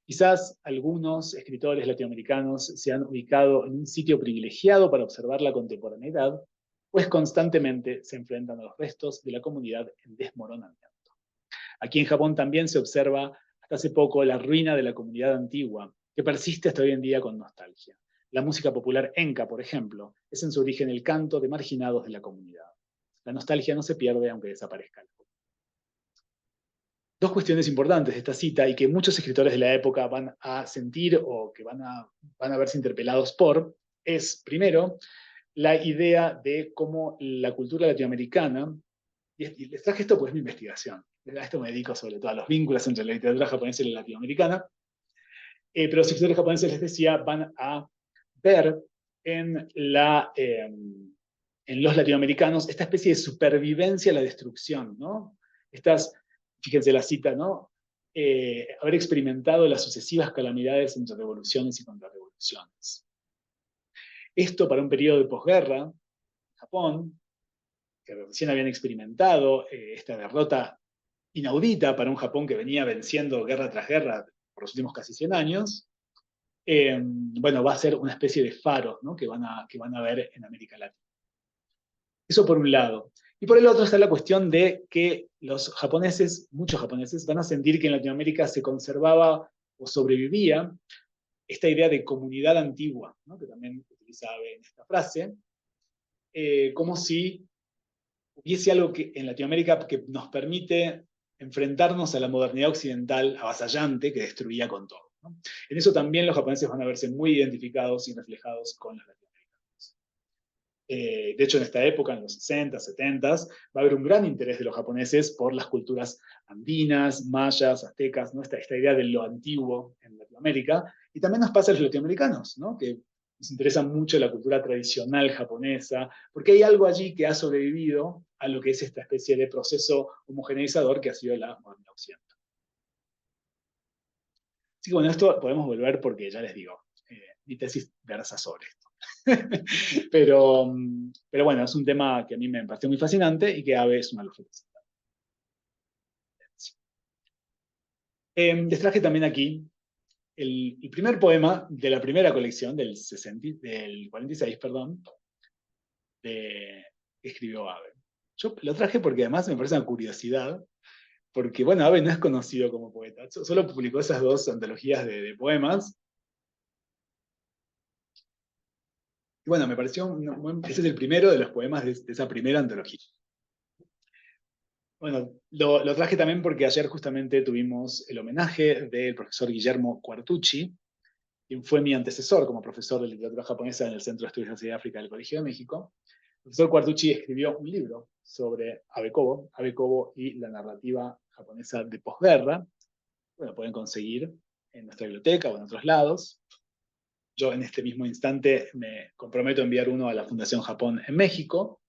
Quizás algunos escritores latinoamericanos se han ubicado en un sitio privilegiado para observar la contemporaneidad, pues constantemente se enfrentan a los restos de la comunidad en desmoronamiento. Aquí en Japón también se observa hasta hace poco la ruina de la comunidad antigua, que persiste hasta hoy en día con nostalgia. La música popular enka, por ejemplo, es en su origen el canto de marginados de la comunidad. La nostalgia no se pierde aunque desaparezca. dos cuestiones importantes de esta cita y que muchos escritores de la época van a sentir o que van a verse interpelados por, es, primero, la idea de cómo la cultura latinoamericana, y les traje esto porque es mi investigación, a esto me dedico sobre todo a los vínculos entre la literatura japonesa y la latinoamericana, pero los escritores japoneses, les decía, van a ver en, en los latinoamericanos esta especie de supervivencia a la destrucción, ¿no? Estas, fíjense la cita, ¿no? Haber experimentado las sucesivas calamidades entre revoluciones y contrarrevoluciones. Esto para un periodo de posguerra, Japón, que recién habían experimentado esta derrota inaudita para un Japón que venía venciendo guerra tras guerra por los últimos casi 100 años, bueno, va a ser una especie de faro, ¿no? que van a ver en América Latina. Eso por un lado. Y por el otro está la cuestión de que los japoneses, muchos japoneses, van a sentir que en Latinoamérica se conservaba o sobrevivía esta idea de comunidad antigua, ¿no? Que también utiliza Abe en esta frase, como si hubiese algo que, en Latinoamérica que nos permite enfrentarnos a la modernidad occidental avasallante que destruía con todo, ¿no? En eso también los japoneses van a verse muy identificados y reflejados con los latinoamericanos. De hecho, en esta época, en los 60, 70, va a haber un gran interés de los japoneses por las culturas andinas, mayas, aztecas, ¿no? esta idea de lo antiguo en Latinoamérica. Y también nos pasa a los latinoamericanos, ¿no? Que nos interesa mucho la cultura tradicional japonesa, porque hay algo allí que ha sobrevivido a lo que es esta especie de proceso homogeneizador que ha sido la modernidad occidental. Así que bueno, esto podemos volver porque ya les digo, mi tesis versa sobre esto. pero bueno, es un tema que a mí me pareció muy fascinante y que Abe es una de los representantes. Les traje también aquí el primer poema de la primera colección, del 46, perdón, que escribió Abe. Yo lo traje porque además me parece una curiosidad, porque bueno, Abe no es conocido como poeta, solo publicó esas dos antologías de poemas. Y bueno, me pareció, ese es el primero de los poemas de esa primera antología. Bueno, lo traje también porque ayer justamente tuvimos el homenaje del profesor Guillermo Quartucci, quien fue mi antecesor como profesor de literatura japonesa en el Centro de Estudios Asia y África del Colegio de México. El profesor Quartucci escribió un libro sobre Abe Kobo y la narrativa japonesa de posguerra. Bueno, pueden conseguir en nuestra biblioteca o en otros lados. Yo en este mismo instante me comprometo a enviar uno a la Fundación Japón en México.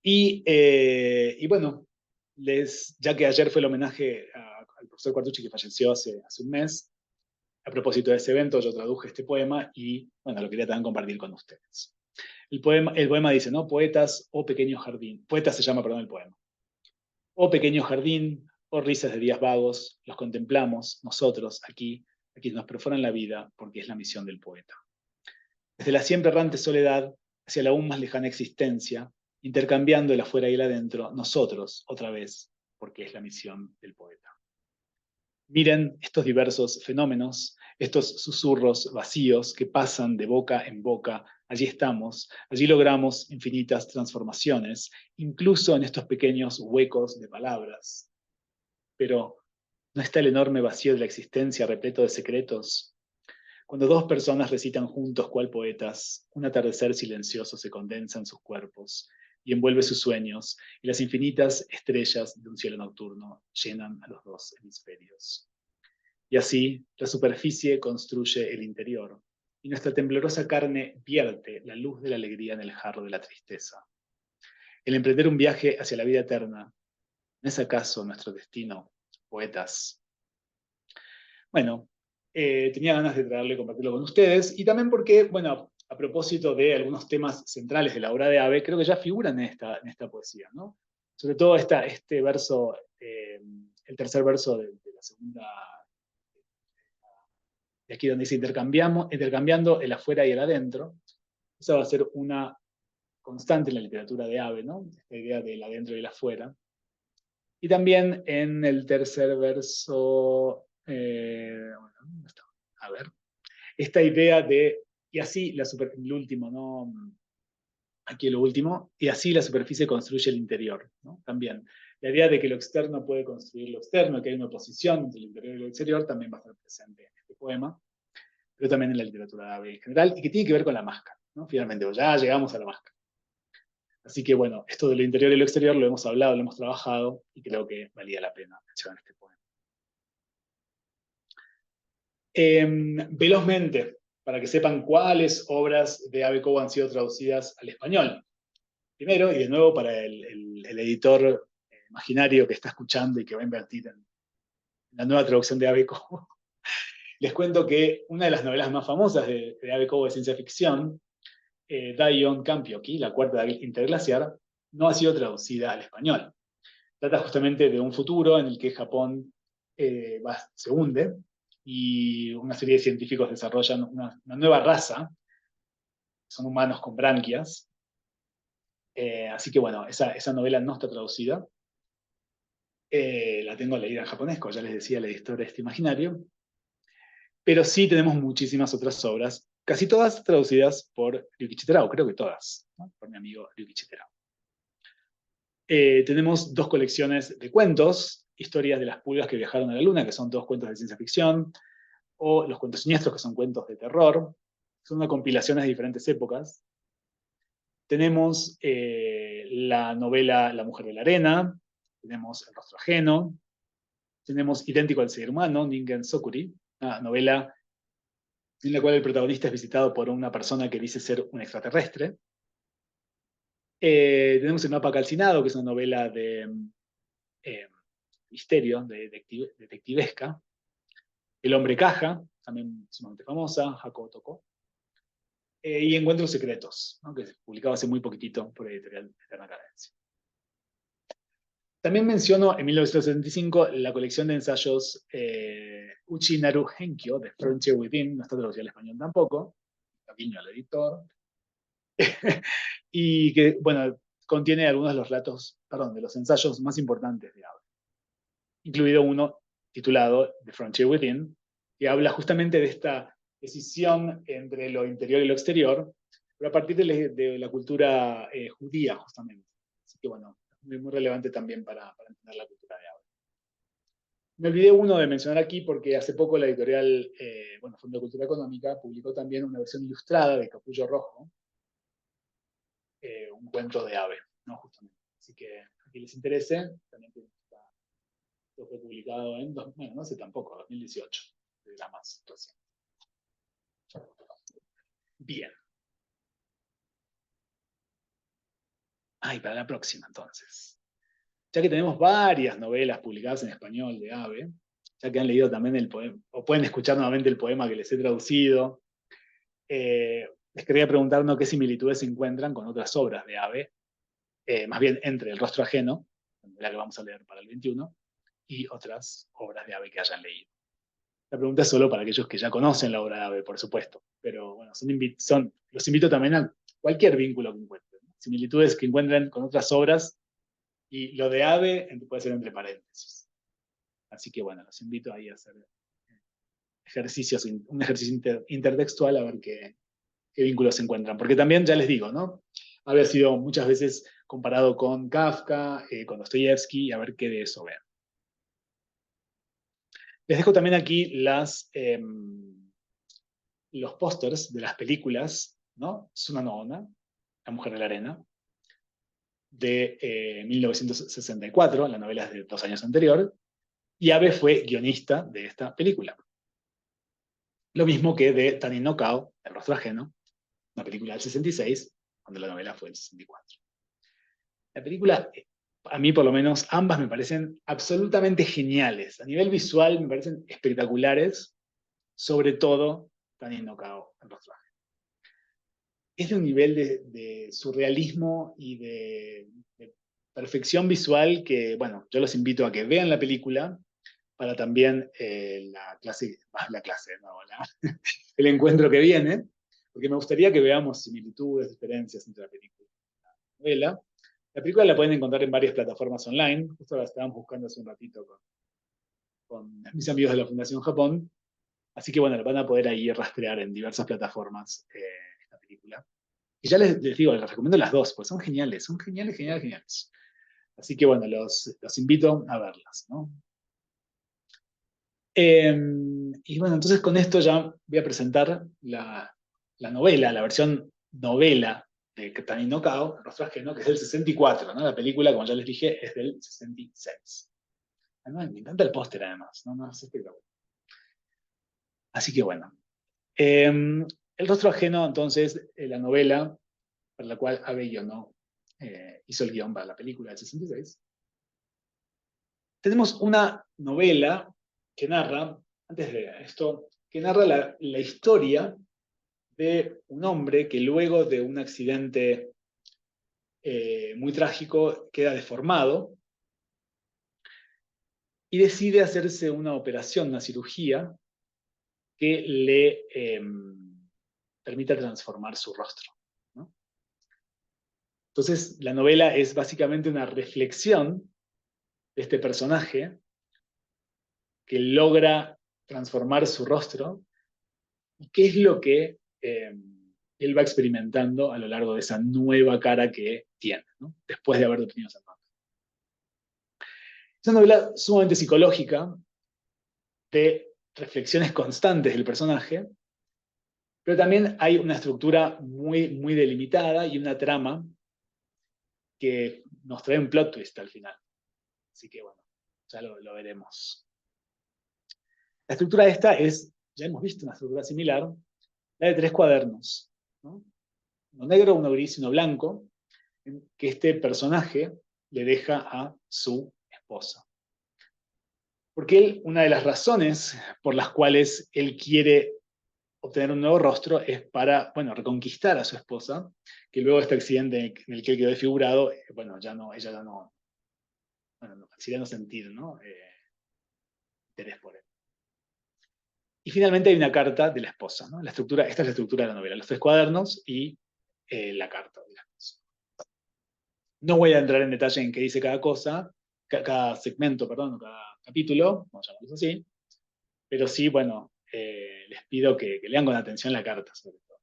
Y bueno, ya que ayer fue el homenaje al profesor Quartucci que falleció hace un mes, a propósito de ese evento yo traduje este poema y bueno, lo quería también compartir con ustedes. El poema dice, ¿no? Poetas o pequeño jardín. Poeta se llama, perdón, el poema. Oh pequeño jardín, oh risas de días vagos, los contemplamos, nosotros, aquí, a quienes nos perforan la vida, porque es la misión del poeta. Desde la siempre errante soledad hacia la aún más lejana existencia, intercambiando el afuera y el adentro, nosotros, otra vez, porque es la misión del poeta. Miren estos diversos fenómenos, estos susurros vacíos que pasan de boca en boca. Allí estamos, allí logramos infinitas transformaciones, incluso en estos pequeños huecos de palabras. Pero, ¿no está el enorme vacío de la existencia repleto de secretos? Cuando dos personas recitan juntos cual poetas, un atardecer silencioso se condensa en sus cuerpos y envuelve sus sueños, y las infinitas estrellas de un cielo nocturno llenan a los dos hemisferios. Y así, la superficie construye el interior, y nuestra temblorosa carne vierte la luz de la alegría en el jarro de la tristeza. El emprender un viaje hacia la vida eterna, ¿no es acaso nuestro destino, poetas? Bueno, tenía ganas de traerle y compartirlo con ustedes, y también porque, bueno, a propósito de algunos temas centrales de la obra de Abe, creo que ya figuran en esta poesía, ¿no? Sobre todo este verso, el tercer verso de la segunda, de aquí donde dice intercambiando el afuera y el adentro. Esa va a ser una constante en la literatura de Abe, ¿no? Esta idea del adentro y el afuera. Y también en el tercer verso, bueno, a ver, esta idea de, y así el último, ¿no? Aquí lo último, y así la superficie construye el interior, ¿no? También. La idea de que lo externo puede construir lo externo, que hay una oposición entre el interior y lo exterior, también va a estar presente en este poema, pero también en la literatura de Abe en general, y que tiene que ver con la máscara, ¿no? Finalmente, ya llegamos a la máscara. Así que bueno, esto de lo interior y lo exterior lo hemos hablado, lo hemos trabajado, y creo que valía la pena mencionar este poema. Velozmente, para que sepan cuáles obras de Abe Cobo han sido traducidas al español. Primero, y de nuevo para el editor imaginario que está escuchando y que va a invertir en la nueva traducción de Abe Cobo, les cuento que una de las novelas más famosas de Abe Cobo de ciencia ficción, Daion Kampyoki, La Cuarta Interglaciar, no ha sido traducida al español. Trata justamente de un futuro en el que Japón se hunde y una serie de científicos desarrollan una nueva raza, son humanos con branquias. Así que bueno, esa novela no está traducida. La tengo leída en japonés, como ya les decía, el editor de este imaginario. Pero sí tenemos muchísimas otras obras, casi todas traducidas por Ryukichi Terao, creo que todas, ¿no? Por mi amigo Ryukichi Terao. Tenemos dos colecciones de cuentos, Historias de las pulgas que viajaron a la luna, que son todos cuentos de ciencia ficción, o Los cuentos siniestros, que son cuentos de terror. Son una compilaciones de diferentes épocas. Tenemos la novela La mujer de la arena, tenemos El rostro ajeno, tenemos Idéntico al ser humano, Ningen Sokuri, una novela en la cual el protagonista es visitado por una persona que dice ser un extraterrestre. Tenemos El mapa calcinado, que es una novela de misterio, detectivesca. El hombre caja, también sumamente famosa, Hako Toko. Y Encuentros secretos, ¿no? Que se publicaba hace muy poquitito por editorial Eterna Cadencia. También menciono en 1975 la colección de ensayos Uchinaru Henkyo, de Frontier Within, no está traducida al español tampoco, guiño al editor, y que, bueno, contiene algunos de los relatos, perdón, de los ensayos más importantes de Abe, incluido uno titulado The Frontier Within, que habla justamente de esta decisión entre lo interior y lo exterior, pero a partir de la cultura judía, justamente. Así que, bueno, es muy relevante también para entender la cultura de Abe. Me olvidé uno de mencionar aquí porque hace poco la editorial, Fondo de Cultura Económica, publicó también una versión ilustrada de Capullo Rojo, un cuento de Abe, ¿no? Justamente. Así que a quien les interese, también fue publicado en, bueno, no sé tampoco, 2018, de la más reciente. Bien. Para la próxima entonces. Ya que tenemos varias novelas publicadas en español de Abe, ya que han leído también el poema, o pueden escuchar nuevamente el poema que les he traducido, les quería preguntar qué similitudes se encuentran con otras obras de Abe, más bien entre El rostro ajeno, la que vamos a leer para el 21, y otras obras de Abe que hayan leído. La pregunta es solo para aquellos que ya conocen la obra de Abe, por supuesto, pero bueno, los invito también a cualquier vínculo que encuentren, ¿no? Similitudes que encuentren con otras obras, y lo de Abe puede ser entre paréntesis. Así que bueno, los invito ahí a hacer un ejercicio intertextual a ver qué vínculos se encuentran. Porque también, ya les digo, ¿no? Abe ha sido muchas veces comparado con Kafka, con Dostoyevsky, y a ver qué de eso ven. Les dejo también aquí los pósters de las películas, ¿no? Suna no Onna, La mujer de la arena, de 1964, la novela es de 2 años anterior, y Abe fue guionista de esta película. Lo mismo que de Tanin no Kao, El rostro ajeno, una película del 66, cuando la novela fue del 64. La película, a mí por lo menos, ambas me parecen absolutamente geniales. A nivel visual me parecen espectaculares, sobre todo Tanin no Kao, El rostro ajeno. Es de un nivel de surrealismo y de perfección visual que, bueno, yo los invito a que vean la película para también el encuentro que viene, porque me gustaría que veamos similitudes, diferencias entre la película y la novela. La película la pueden encontrar en varias plataformas online, justo la estábamos buscando hace un ratito con mis amigos de la Fundación Japón, así que bueno, la van a poder ahí rastrear en diversas plataformas esta película. Y ya les digo, les recomiendo las dos, pues son geniales, geniales. Así que bueno, los invito a verlas, ¿no? Y bueno, entonces con esto ya voy a presentar la novela, la versión novela de Tanino Cao, Rostro Ajeno, que es del 64, ¿no? La película, como ya les dije, es del 66. Me encanta el póster además, ¿no? Es espectacular. Así que bueno. El Rostro Ajeno, entonces, la novela para la cual Abello no hizo el guión para la película del 66. Tenemos una novela que narra, antes de esto, que narra la historia de un hombre que luego de un accidente muy trágico queda deformado y decide hacerse una operación, una cirugía que le permita transformar su rostro, ¿no? Entonces, la novela es básicamente una reflexión de este personaje que logra transformar su rostro y qué es lo que él va experimentando a lo largo de esa nueva cara que tiene, ¿no? Después de haber tenido esa nota. Es una novela sumamente psicológica, de reflexiones constantes del personaje, pero también hay una estructura muy, muy delimitada y una trama que nos trae un plot twist al final. Así que bueno, ya lo veremos. La estructura esta es, ya hemos visto una estructura similar, la de 3 cuadernos, ¿no? Uno negro, uno gris y uno blanco, que este personaje le deja a su esposa. Porque él, una de las razones por las cuales él quiere obtener un nuevo rostro es para, bueno, reconquistar a su esposa, que luego de este accidente en el que él quedó desfigurado, bueno, ya no, ella ya no, bueno, no, parecía no sentir, ¿no? Interés por él. Y finalmente hay una carta de la esposa, ¿no? La estructura, esta es la estructura de la novela, los 3 cuadernos y la carta de la esposa. No voy a entrar en detalle en qué dice cada cosa, cada segmento, perdón, cada capítulo, vamos a llamarlo así, pero sí, bueno, les pido que lean con atención la carta, sobre todo.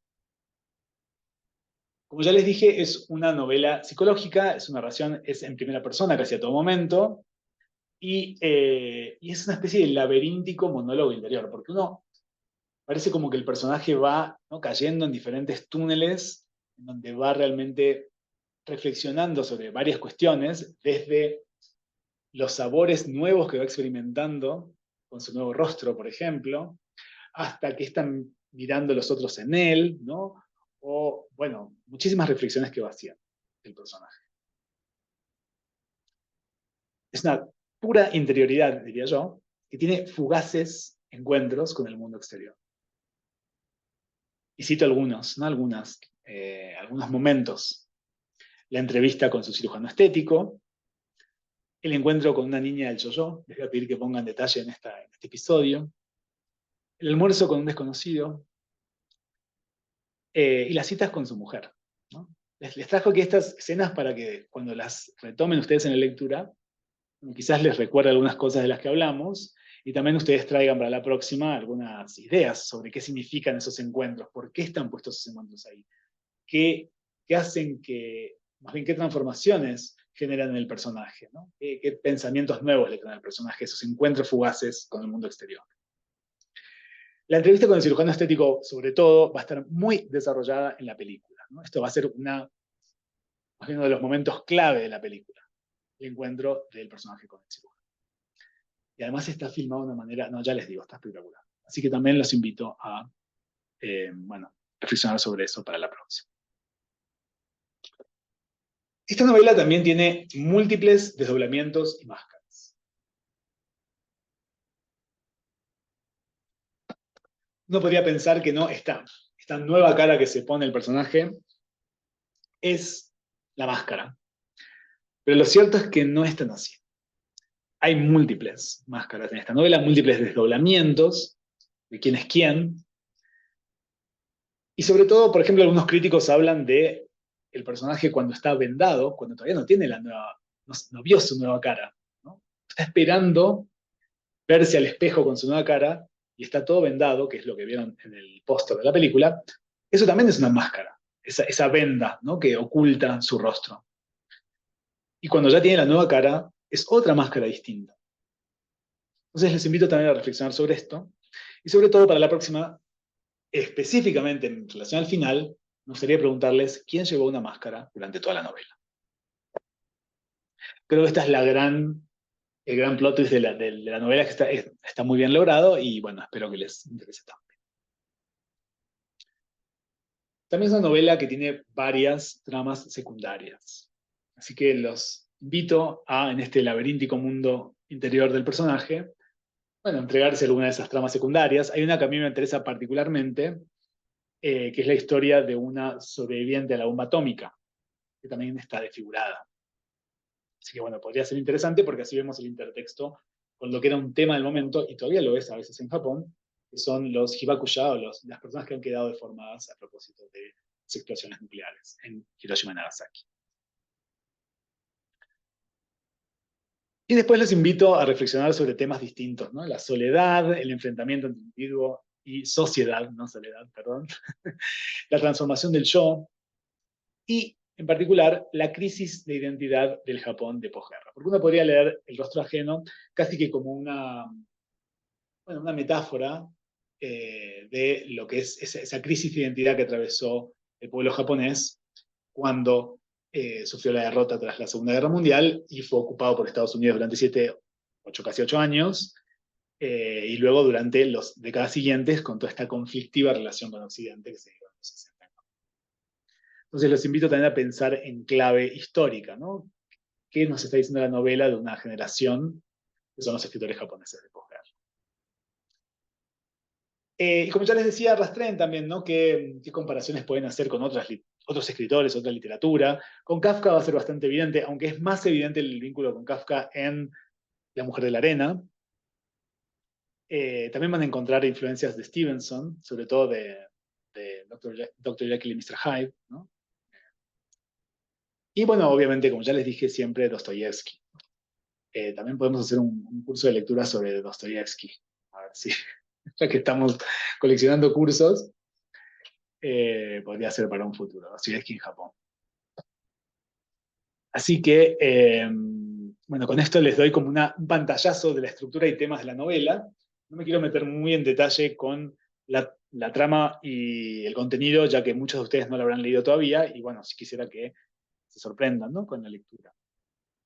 Como ya les dije, es una novela psicológica, es una narración, es en primera persona casi a todo momento, y es una especie de laberíntico monólogo interior, porque uno parece como que el personaje va, ¿no?, cayendo en diferentes túneles, en donde va realmente reflexionando sobre varias cuestiones, desde los sabores nuevos que va experimentando con su nuevo rostro, por ejemplo, hasta que están mirando los otros en él, ¿no? O, bueno, muchísimas reflexiones que va haciendo el personaje. Es una pura interioridad, diría yo, que tiene fugaces encuentros con el mundo exterior. Y cito algunos, ¿no? Algunos momentos. La entrevista con su cirujano estético, el encuentro con una niña del yo-yo, les voy a pedir que pongan detalle en este episodio, el almuerzo con un desconocido, y las citas con su mujer, ¿no? Les trajo aquí estas escenas para que cuando las retomen ustedes en la lectura, quizás les recuerde algunas cosas de las que hablamos, y también ustedes traigan para la próxima algunas ideas sobre qué significan esos encuentros, por qué están puestos esos encuentros ahí, qué hacen que, más bien qué transformaciones generan en el personaje, ¿no? Qué pensamientos nuevos le traen al personaje, esos encuentros fugaces con el mundo exterior. La entrevista con el cirujano estético, sobre todo, va a estar muy desarrollada en la película, ¿no? Esto va a ser uno de los momentos clave de la película, el encuentro del personaje con el cirujano. Y además está filmado de una manera, no, ya les digo, está espectacular. Así que también los invito a, bueno, reflexionar sobre eso para la próxima. Esta novela también tiene múltiples desdoblamientos y máscaras. Uno podría pensar que no, esta nueva cara que se pone el personaje es la máscara. Pero lo cierto es que no es tan así. Hay múltiples máscaras en esta novela, múltiples desdoblamientos de quién es quién. Y sobre todo, por ejemplo, algunos críticos hablan de el personaje cuando está vendado, cuando todavía no tiene no vio su nueva cara, ¿no? Está esperando verse al espejo con su nueva cara y está todo vendado, que es lo que vieron en el póster de la película. Eso también es una máscara, esa venda, ¿no?, que oculta su rostro. Y cuando ya tiene la nueva cara, es otra máscara distinta. Entonces les invito también a reflexionar sobre esto. Y sobre todo para la próxima, específicamente en relación al final, me gustaría preguntarles quién llevó una máscara durante toda la novela. Creo que esta es el gran plot twist de la novela, que está muy bien logrado y bueno, espero que les interese también. También es una novela que tiene varias tramas secundarias. Así que los invito a, en este laberíntico mundo interior del personaje, bueno, entregarse a alguna de esas tramas secundarias. Hay una que a mí me interesa particularmente, que es la historia de una sobreviviente a la bomba atómica, que también está desfigurada. Así que bueno, podría ser interesante porque así vemos el intertexto con lo que era un tema del momento, y todavía lo es a veces en Japón, que son los hibakusha, o las personas que han quedado deformadas a propósito de las explosiones nucleares en Hiroshima y Nagasaki. Y después les invito a reflexionar sobre temas distintos, ¿no? La soledad, el enfrentamiento entre individuo y sociedad, no soledad, perdón, la transformación del yo, y en particular la crisis de identidad del Japón de posguerra. Porque uno podría leer El rostro ajeno casi que como una metáfora de lo que es esa crisis de identidad que atravesó el pueblo japonés cuando sufrió la derrota tras la Segunda Guerra Mundial y fue ocupado por Estados Unidos durante casi 8 años, y luego durante las décadas siguientes con toda esta conflictiva relación con Occidente que se dio en los 60. Entonces los invito también a pensar en clave histórica, ¿no? ¿Qué nos está diciendo la novela de una generación que son los escritores japoneses de posguerra? Y como ya les decía, rastreen también, ¿no? ¿Qué comparaciones pueden hacer con otros escritores, otra literatura? Con Kafka va a ser bastante evidente, aunque es más evidente el vínculo con Kafka en La mujer de la arena. También van a encontrar influencias de Stevenson, sobre todo de Dr. Jekyll y Mr. Hyde, ¿no? Y bueno, obviamente, como ya les dije, siempre Dostoyevsky. También podemos hacer un curso de lectura sobre Dostoyevsky. A ver si, ya que estamos coleccionando cursos, podría ser para un futuro. Dostoyevsky en Japón. Así que, bueno, con esto les doy como un pantallazo de la estructura y temas de la novela. No me quiero meter muy en detalle con la trama y el contenido, ya que muchos de ustedes no lo habrán leído todavía, y bueno, si quisiera que se sorprendan, ¿no? Con la lectura.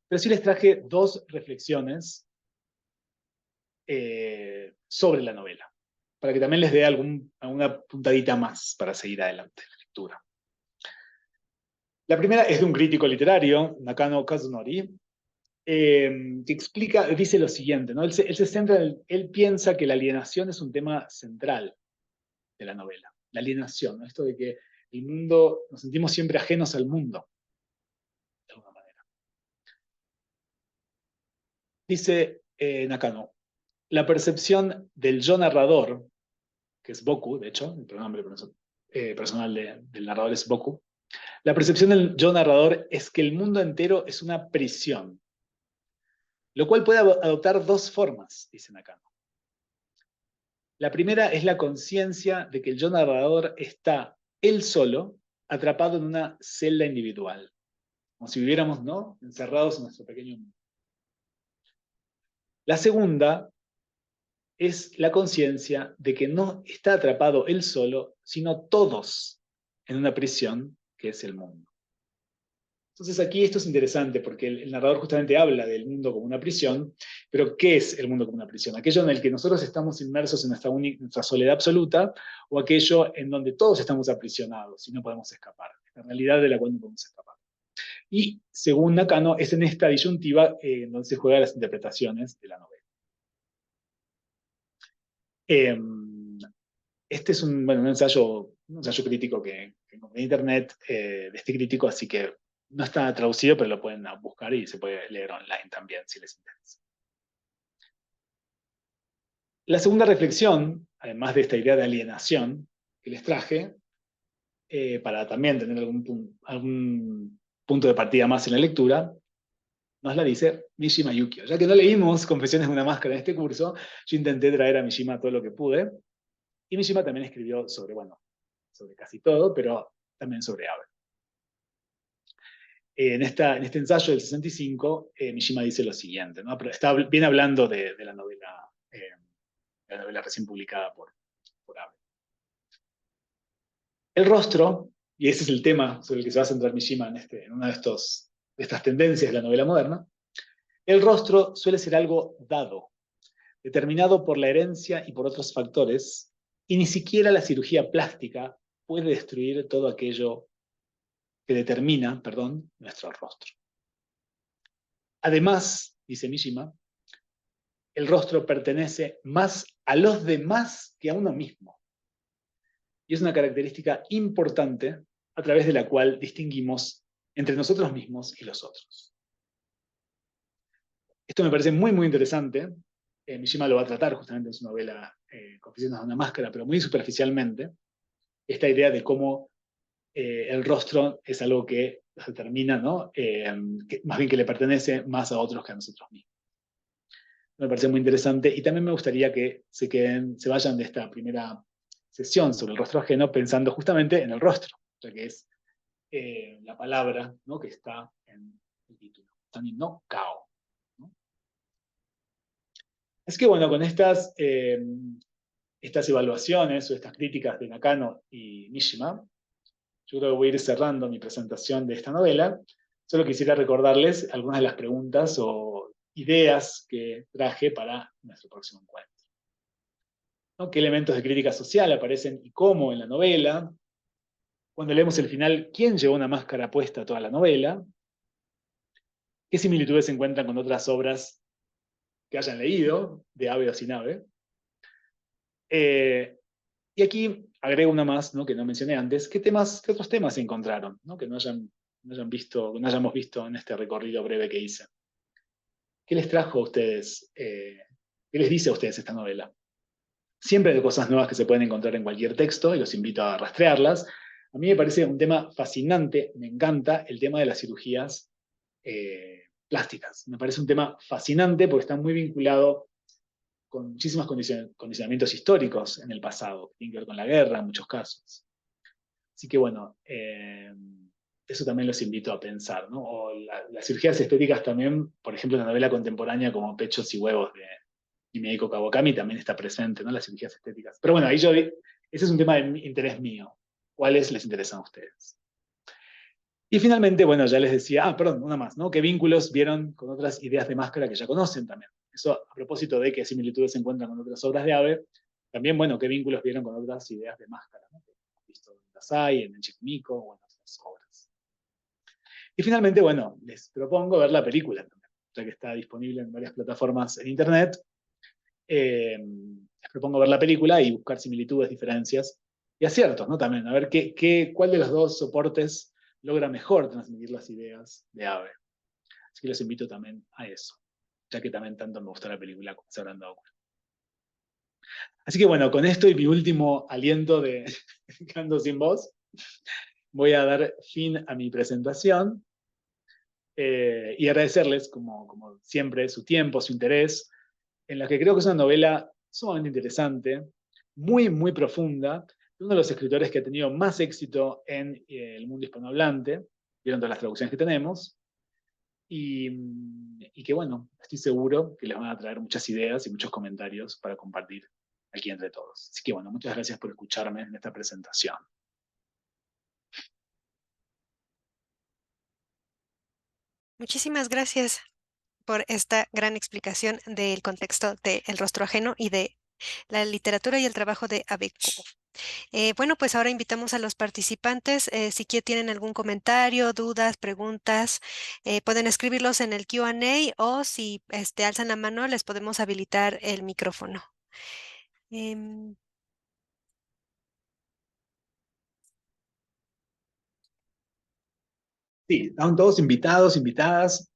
Pero sí les traje dos reflexiones sobre la novela, para que también les dé alguna puntadita más para seguir adelante en la lectura. La primera es de un crítico literario, Nakano Kazunori, que dice lo siguiente, ¿no? Él se centra, él piensa que la alienación es un tema central de la novela. La alienación, ¿no? Esto de que el mundo, nos sentimos siempre ajenos al mundo, de alguna manera. Dice Nakano, la percepción del yo narrador, que es Boku, de hecho, el pronombre personal del narrador es Boku, la percepción del yo narrador es que el mundo entero es una prisión, lo cual puede adoptar dos formas, dice Nakano. La primera es la conciencia de que el yo narrador está él solo, atrapado en una celda individual, como si viviéramos, ¿no?, encerrados en nuestro pequeño mundo. La segunda es la conciencia de que no está atrapado él solo, sino todos en una prisión que es el mundo. Entonces aquí esto es interesante porque el narrador justamente habla del mundo como una prisión, pero ¿qué es el mundo como una prisión? ¿Aquello en el que nosotros estamos inmersos en nuestra soledad absoluta, o aquello en donde todos estamos aprisionados y no podemos escapar? La realidad de la cual no podemos escapar. Y según Nakano, es en esta disyuntiva donde se juegan las interpretaciones de la novela. Este es un ensayo crítico que encontré en internet, de este crítico, así que no está traducido, pero lo pueden buscar y se puede leer online también si les interesa. La segunda reflexión, además de esta idea de alienación que les traje, para también tener algún punto de partida más en la lectura, nos la dice Mishima Yukio. Ya que no leímos Confesiones de una máscara en este curso, yo intenté traer a Mishima todo lo que pude, y Mishima también escribió sobre casi todo, pero también sobre Abe. En este ensayo del 65, Mishima dice lo siguiente, ¿no? Pero viene hablando de la novela recién publicada por Abe. El rostro, y ese es el tema sobre el que se va a centrar Mishima en una de estas tendencias de la novela moderna, el rostro suele ser algo dado, determinado por la herencia y por otros factores, y ni siquiera la cirugía plástica puede destruir todo aquello que determina, nuestro rostro. Además, dice Mishima, el rostro pertenece más a los demás que a uno mismo. Y es una característica importante a través de la cual distinguimos entre nosotros mismos y los otros. Esto me parece muy, muy interesante. Mishima lo va a tratar justamente en su novela Confesiones de una máscara, pero muy superficialmente. Esta idea de cómo el rostro es algo que determina, ¿no? Más bien que le pertenece más a otros que a nosotros mismos. Me parece muy interesante y también me gustaría que se vayan de esta primera sesión sobre el rostro ajeno pensando justamente en el rostro, ya que es la palabra, ¿no? Que está en el título. Tani no Kao. ¿No? Es que bueno, con estas evaluaciones o estas críticas de Nakano y Mishima, yo creo que voy a ir cerrando mi presentación de esta novela. Solo quisiera recordarles algunas de las preguntas o ideas que traje para nuestro próximo encuentro. ¿No? ¿Qué elementos de crítica social aparecen y cómo en la novela? Cuando leemos el final, ¿quién llevó una máscara puesta a toda la novela? ¿Qué similitudes se encuentran con otras obras que hayan leído, de Abe o sin Abe? Y aquí agrego una más, ¿no? Que no mencioné antes. ¿Qué otros temas se encontraron, ¿no? Que no hayamos visto en este recorrido breve que hice? ¿Qué les trajo a ustedes? ¿Qué les dice a ustedes esta novela? Siempre hay cosas nuevas que se pueden encontrar en cualquier texto y los invito a rastrearlas. A mí me parece un tema fascinante, me encanta el tema de las cirugías plásticas. Me parece un tema fascinante porque está muy vinculado con muchísimos condicionamientos históricos en el pasado, que tienen que ver con la guerra en muchos casos. Así que bueno, eso también los invito a pensar, ¿no? O las cirugías estéticas también, por ejemplo, en la novela contemporánea como Pechos y Huevos de Himeko Kawakami también está presente, ¿no? Las cirugías estéticas. Pero bueno, ese es un tema de interés mío. ¿Cuáles les interesan a ustedes? Y finalmente, bueno, ya les decía, perdón, una más, ¿no? ¿Qué vínculos vieron con otras ideas de máscara que ya conocen también? Eso a propósito de qué similitudes se encuentran con otras obras de Abe, también, bueno, ¿qué vínculos vieron con otras ideas de máscara? ¿No? Que hemos visto en Dasai, en Chikumiko, o en otras obras. Y finalmente, bueno, les propongo ver la película también, ya que está disponible en varias plataformas en Internet. Les propongo ver la película y buscar similitudes, diferencias y aciertos, ¿no? También, a ver cuál de los dos soportes logra mejor transmitir las ideas de Abe. Así que los invito también a eso, ya que también tanto me gustó la película como se habrán dado cuenta. Así que bueno, con esto y mi último aliento de Quedando sin voz, voy a dar fin a mi presentación y agradecerles, como siempre, su tiempo, su interés, en la que creo que es una novela sumamente interesante, muy, muy profunda, de uno de los escritores que ha tenido más éxito en el mundo hispanohablante, vieron todas las traducciones que tenemos, y que bueno, estoy seguro que les van a traer muchas ideas y muchos comentarios para compartir aquí entre todos. Así que bueno, muchas gracias por escucharme en esta presentación. Muchísimas gracias por esta gran explicación del contexto de El rostro ajeno y de la literatura y el trabajo de Abe Kubo. Bueno, pues ahora invitamos a los participantes, si tienen algún comentario, dudas, preguntas, pueden escribirlos en el Q&A o si alzan la mano les podemos habilitar el micrófono. Em, Sí, están todos invitados, invitadas,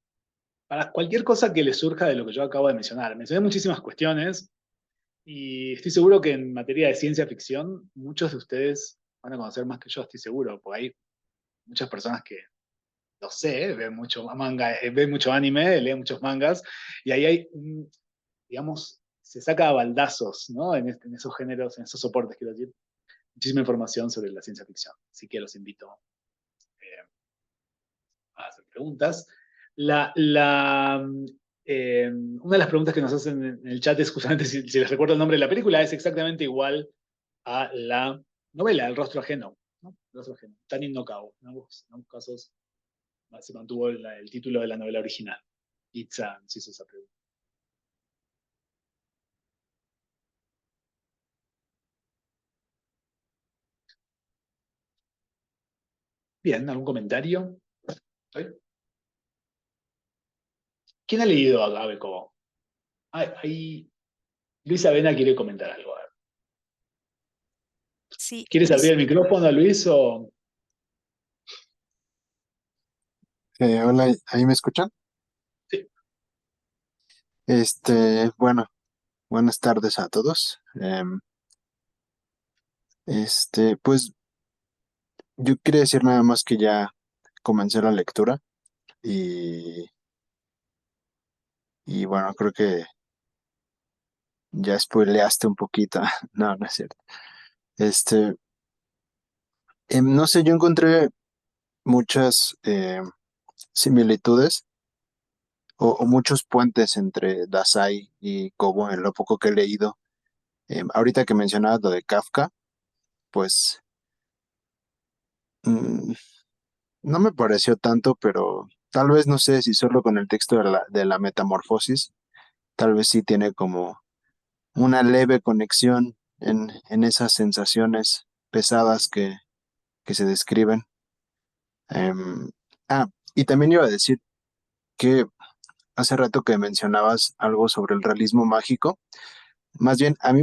para cualquier cosa que les surja de lo que yo acabo de mencionar. Mencioné muchísimas cuestiones y estoy seguro que en materia de ciencia ficción muchos de ustedes van a conocer más que yo, estoy seguro, porque hay muchas personas que, no sé, ven mucho manga, ven mucho anime, leen muchos mangas, y ahí hay, digamos, se saca a baldazos, ¿no? En esos géneros, en esos soportes, quiero decir, muchísima información sobre la ciencia ficción. Así que los invito a hacer preguntas. Una de las preguntas que nos hacen en el chat es justamente si les recuerdo el nombre de la película, es exactamente igual a la novela, El rostro ajeno, ¿no? El rostro ajeno, Tanin no Kao. En ambos casos se mantuvo el título de la novela original. Itza nos hizo esa pregunta. Bien, ¿algún comentario? ¿Sí? ¿Quién ha leído a Gabe Cobo? Ahí Luis Avena quiere comentar algo. A ver. Sí, ¿Quieres abrir el micrófono, Luis? O... Hola, ¿ahí me escuchan? Sí. Bueno, buenas tardes a todos. Pues yo quería decir nada más que ya comencé la lectura y, y bueno, creo que ya spoileaste un poquito. No, no es cierto. Este, no sé, yo encontré muchas similitudes o muchos puentes entre Dasai y Kobo en lo poco que he leído. Ahorita que mencionabas lo de Kafka, pues mm, no me pareció tanto, pero tal vez no sé si solo con el texto de la metamorfosis, tal vez sí tiene como una leve conexión en esas sensaciones pesadas que se describen. Em, y también iba a decir que hace rato que mencionabas algo sobre el realismo mágico, más bien a mí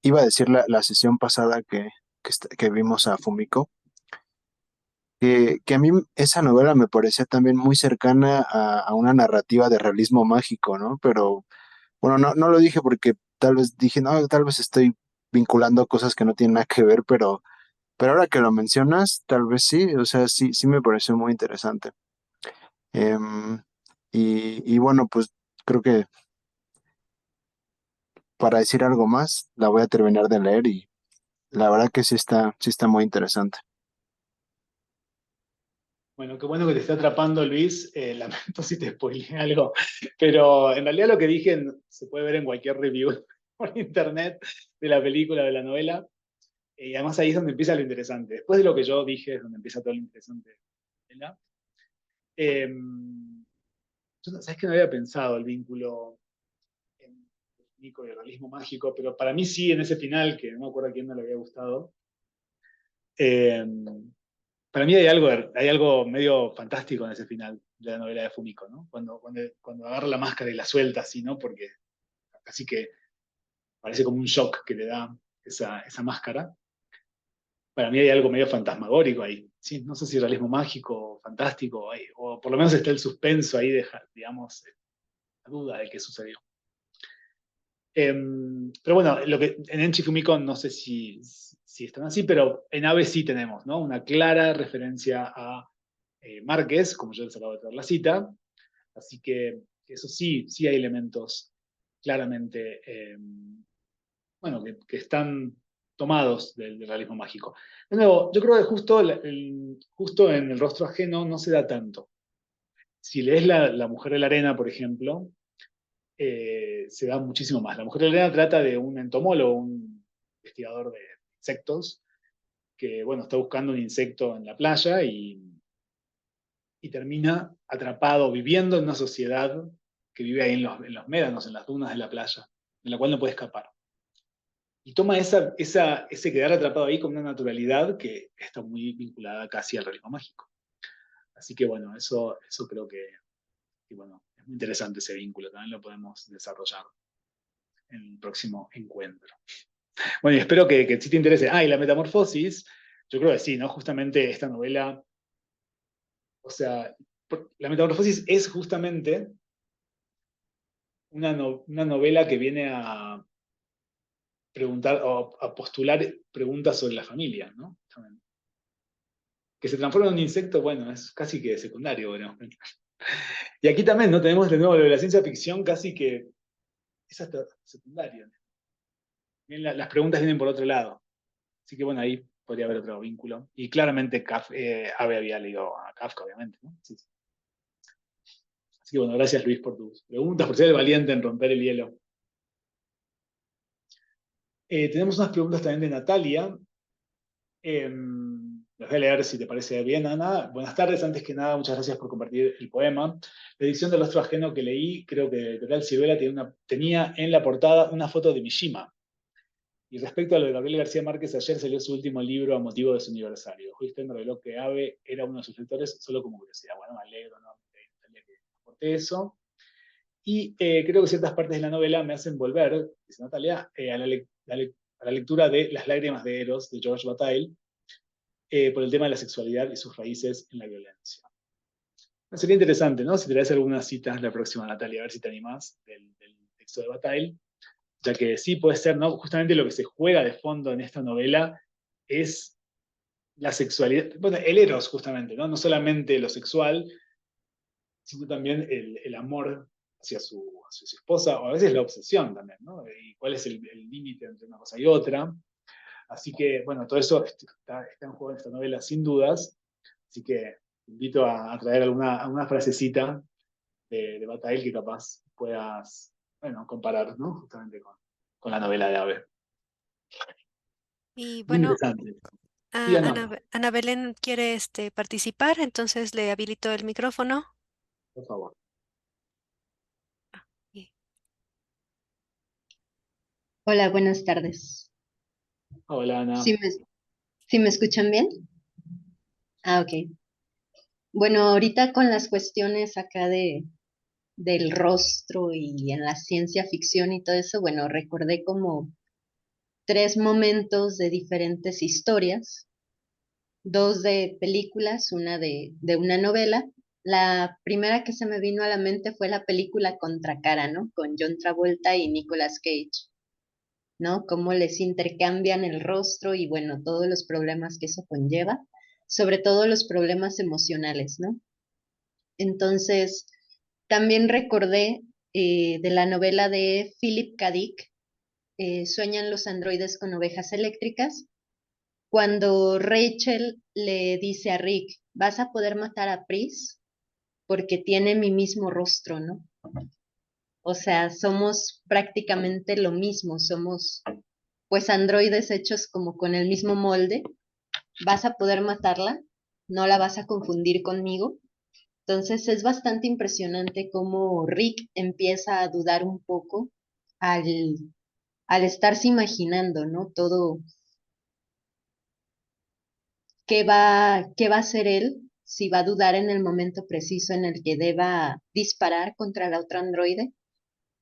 iba a decir la sesión pasada que vimos a Fumiko, que a mí esa novela me parecía también muy cercana a una narrativa de realismo mágico, ¿no? Pero bueno, no lo dije porque tal vez dije, no, tal vez estoy vinculando cosas que no tienen nada que ver, pero ahora que lo mencionas, tal vez sí, o sea, sí, sí me pareció muy interesante. Em, y bueno, pues creo que para decir algo más, la voy a terminar de leer y la verdad que sí está muy interesante. Bueno, qué bueno que te está atrapando, Luis. Lamento si te spoileé algo, pero en realidad lo que dije se puede ver en cualquier review por internet de la película, de la novela. Y además ahí es donde empieza lo interesante. Después de lo que yo dije es donde empieza todo lo interesante de la novela. Eh, ¿Sabes que no había pensado el vínculo en Nico y el realismo mágico? Pero para mí sí, en ese final, que no me acuerdo a quién no le había gustado. Eh, para mí hay algo medio fantástico en ese final de la novela de Fumiko, ¿no? Cuando agarra la máscara y la suelta así, ¿no? Porque así que parece como un shock que le da esa máscara. Para mí hay algo medio fantasmagórico ahí. Sí, no sé si realismo mágico, fantástico, o por lo menos está el suspenso ahí, digamos, la duda de qué sucedió. Pero bueno, en Enchi Fumiko no sé si están así, pero en Abe sí tenemos, ¿no? Una clara referencia a Márquez, como yo les acabo de traer la cita. Así que eso sí, sí hay elementos claramente, bueno, que están tomados del realismo mágico. De nuevo, yo creo que justo en el rostro ajeno no se da tanto. Si lees la Mujer de la Arena, por ejemplo, se da muchísimo más. La Mujer de la Arena trata de un entomólogo, un investigador de insectos, que bueno, está buscando un insecto en la playa y termina atrapado, viviendo en una sociedad que vive ahí en los médanos, en las dunas de la playa, en la cual no puede escapar. Y toma ese quedar atrapado ahí con una naturalidad que está muy vinculada casi al realismo mágico. Así que bueno, eso creo que, bueno, es muy interesante ese vínculo, también lo podemos desarrollar en el próximo encuentro. Bueno, y espero que sí te interese. Y la metamorfosis, yo creo que sí, ¿no? Justamente esta novela, o sea, la metamorfosis es justamente una novela que viene a preguntar o a postular preguntas sobre la familia, ¿no? Que se transforma en un insecto, bueno, es casi que secundario, bueno. Y aquí también, ¿no? Tenemos de nuevo lo de la ciencia ficción casi que es hasta secundario. Bien, las preguntas vienen por otro lado. Así que bueno, ahí podría haber otro vínculo. Y claramente Abe había leído a Kafka, obviamente, ¿no? Sí, sí. Así que bueno, gracias Luis por tus preguntas, por ser el valiente en romper el hielo. Tenemos unas preguntas también de Natalia. Las voy a leer si te parece bien, Ana. Buenas tardes, antes que nada, muchas gracias por compartir el poema. La edición del rostro ajeno que leí, creo que Editorial Siruela tenía en la portada una foto de Mishima. Y respecto a lo de Gabriel García Márquez, ayer salió su último libro a motivo de su aniversario. Justo me reveló que Ave era uno de sus lectores, solo como curiosidad. Bueno, me alegro, ¿no? Que aporté eso. Y creo que ciertas partes de la novela me hacen volver, dice Natalia, a la lectura de Las lágrimas de Eros, de George Bataille, por el tema de la sexualidad y sus raíces en la violencia. Sería interesante, ¿no? Si traes algunas citas la próxima, Natalia, a ver si te animás del texto de Bataille, ya que sí puede ser, ¿no? Justamente lo que se juega de fondo en esta novela es la sexualidad, bueno, el eros justamente, ¿no? No solamente lo sexual, sino también el amor hacia su esposa, o a veces la obsesión también, ¿no? Y cuál es el límite entre una cosa y otra. Así que, bueno, todo eso está en juego en esta novela sin dudas, así que te invito a traer alguna frasecita de Bataille que capaz puedas, bueno, comparar, ¿no? Justamente con la novela de Ave. Y Muy bueno, interesante. Sí, Ana, Ana Belén quiere participar, entonces le habilito el micrófono. por favor. Y- Hola, buenas tardes. Hola, Ana. ¿Sí me escuchan bien? Ah, ok. Bueno, ahorita con las cuestiones acá del rostro y en la ciencia ficción y todo eso, bueno, recordé como 3 momentos de diferentes historias, 2 de películas, una de una novela. La primera que se me vino a la mente fue la película Contracara, ¿no? Con John Travolta y Nicolas Cage. ¿No? Cómo les intercambian el rostro y bueno, todos los problemas que eso conlleva, sobre todo los problemas emocionales, ¿no? Entonces, también recordé de la novela de Philip K. Dick, Sueñan los androides con ovejas eléctricas, cuando Rachel le dice a Rick, vas a poder matar a Pris porque tiene mi mismo rostro, ¿no? O sea, somos prácticamente lo mismo, somos pues androides hechos como con el mismo molde. Vas a poder matarla, no la vas a confundir conmigo. Entonces es bastante impresionante cómo Rick empieza a dudar un poco al, al estarse imaginando, ¿no? Todo, qué va a hacer él, si va a dudar en el momento preciso en el que deba disparar contra la otra androide,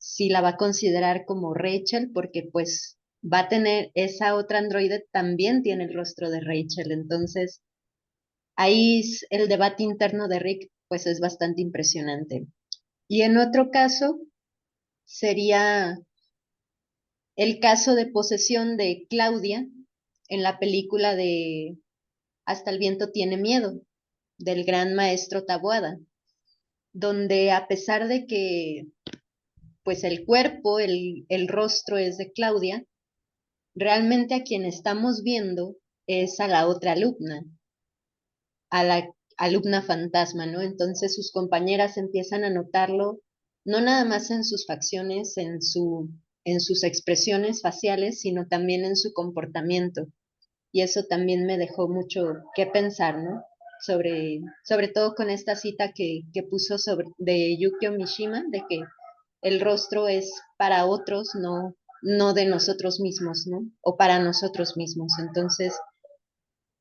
si la va a considerar como Rachel, porque pues va a tener, esa otra androide también tiene el rostro de Rachel, entonces ahí el debate interno de Rick pues es bastante impresionante. Y en otro caso sería el caso de posesión de Claudia en la película de Hasta el viento tiene miedo, del gran maestro Taboada, donde a pesar de que pues el cuerpo, el rostro es de Claudia, realmente a quien estamos viendo es a la otra alumna, a la alumna fantasma, ¿no? Entonces sus compañeras empiezan a notarlo, no nada más en sus facciones, en sus expresiones faciales, sino también en su comportamiento. Y eso también me dejó mucho que pensar, ¿no? Sobre todo con esta cita que puso de Yukio Mishima, de que el rostro es para otros, no de nosotros mismos, ¿no? O para nosotros mismos. Entonces,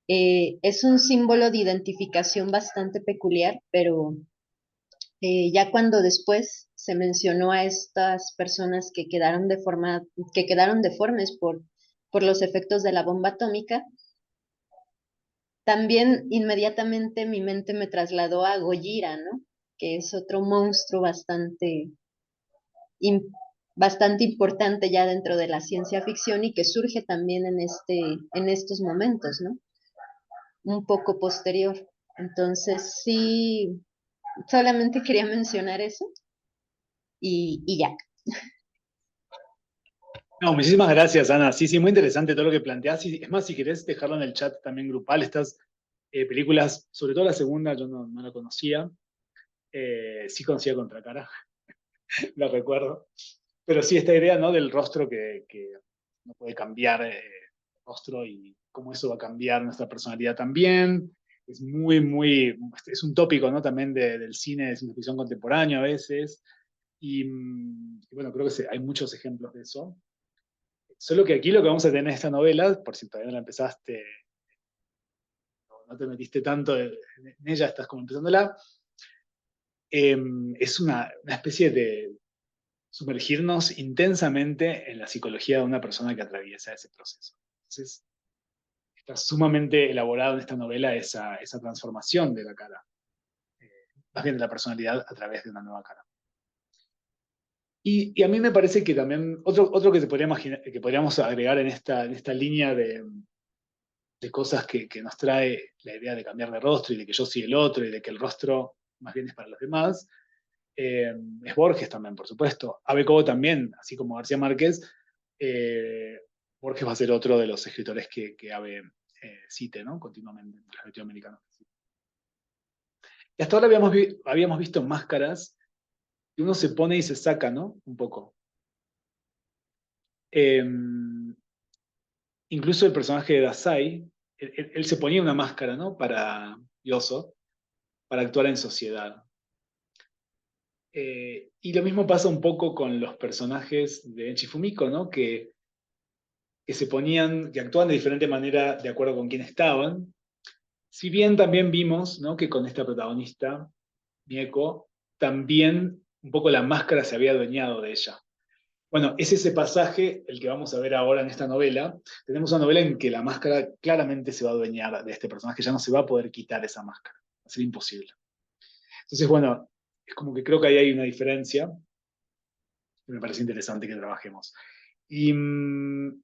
es un símbolo de identificación bastante peculiar, pero ya cuando después se mencionó a estas personas que quedaron deformes por los efectos de la bomba atómica, también inmediatamente mi mente me trasladó a Gojira, ¿no? Que es otro monstruo bastante importante ya dentro de la ciencia ficción y que surge también en estos momentos, ¿no? Un poco posterior. Entonces, sí, solamente quería mencionar eso y ya. No, muchísimas gracias, Ana. Sí, sí, muy interesante todo lo que planteás. Y es más, si querés dejarlo en el chat también grupal, estas películas, sobre todo la segunda, yo no la conocía. Sí conocía Contracara, lo recuerdo. Pero sí, esta idea, ¿no? Del rostro que no puede cambiar el rostro y cómo eso va a cambiar nuestra personalidad también. Es es un tópico, ¿no? También del cine de ciencia ficción contemporáneo a veces. Y bueno, creo que hay muchos ejemplos de eso. Solo que aquí lo que vamos a tener en esta novela, por si todavía no la empezaste, no te metiste tanto en ella, estás como empezándola, es una especie de sumergirnos intensamente en la psicología de una persona que atraviesa ese proceso. Entonces, está sumamente elaborado en esta novela esa transformación de la cara, más bien de la personalidad a través de una nueva cara. Y a mí me parece que también, otro que, que podríamos agregar en esta línea de cosas que nos trae la idea de cambiar de rostro y de que yo soy el otro y de que el rostro más bien es para los demás, es Borges también, por supuesto. Abe Cobo también, así como García Márquez. eh, Borges va a ser otro de los escritores que Abe cite, ¿no? Continuamente, entre los latinoamericanos. Y hasta ahora habíamos visto máscaras que uno se pone y se saca, ¿no? Un poco. Eh, Incluso el personaje de Dazai, él se ponía una máscara, ¿no? Para Yoso, para actuar en sociedad. Y lo mismo pasa un poco con los personajes de Enchi Fumiko, ¿no? Que se ponían, que actuaban de diferente manera de acuerdo con quién estaban. Si bien también vimos, ¿no? Que con esta protagonista, Mieko, también un poco la máscara se había adueñado de ella. Bueno, es ese pasaje el que vamos a ver ahora en esta novela. Tenemos una novela en que la máscara claramente se va a adueñar de este personaje, ya no se va a poder quitar esa máscara, va a ser imposible. Entonces, bueno, es como que creo que ahí hay una diferencia que me parece interesante que trabajemos. Y no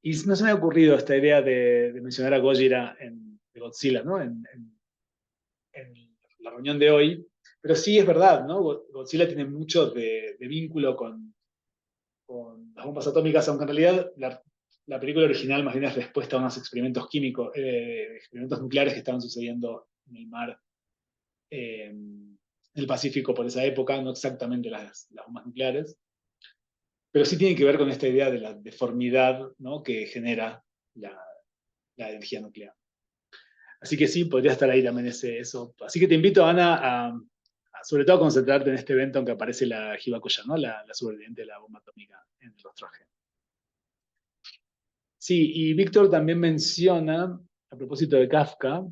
se me ha ocurrido esta idea de mencionar a Gojira de Godzilla, ¿no? En la reunión de hoy, pero sí es verdad, ¿no? Godzilla tiene mucho de vínculo con las bombas atómicas, aunque en realidad la película original más bien es respuesta a unos experimentos químicos, experimentos nucleares que estaban sucediendo en el mar, en el Pacífico por esa época, no exactamente las bombas nucleares, pero sí tiene que ver con esta idea de la deformidad, ¿no? Que genera la, la energía nuclear. Así que sí, podría estar ahí también eso. Así que te invito, Ana, sobre todo a concentrarte en este evento en que aparece la Hibakusha, ¿no? La sobreviviente de la bomba atómica en el rostro ajeno. Sí, y Víctor también menciona, a propósito de Kafka,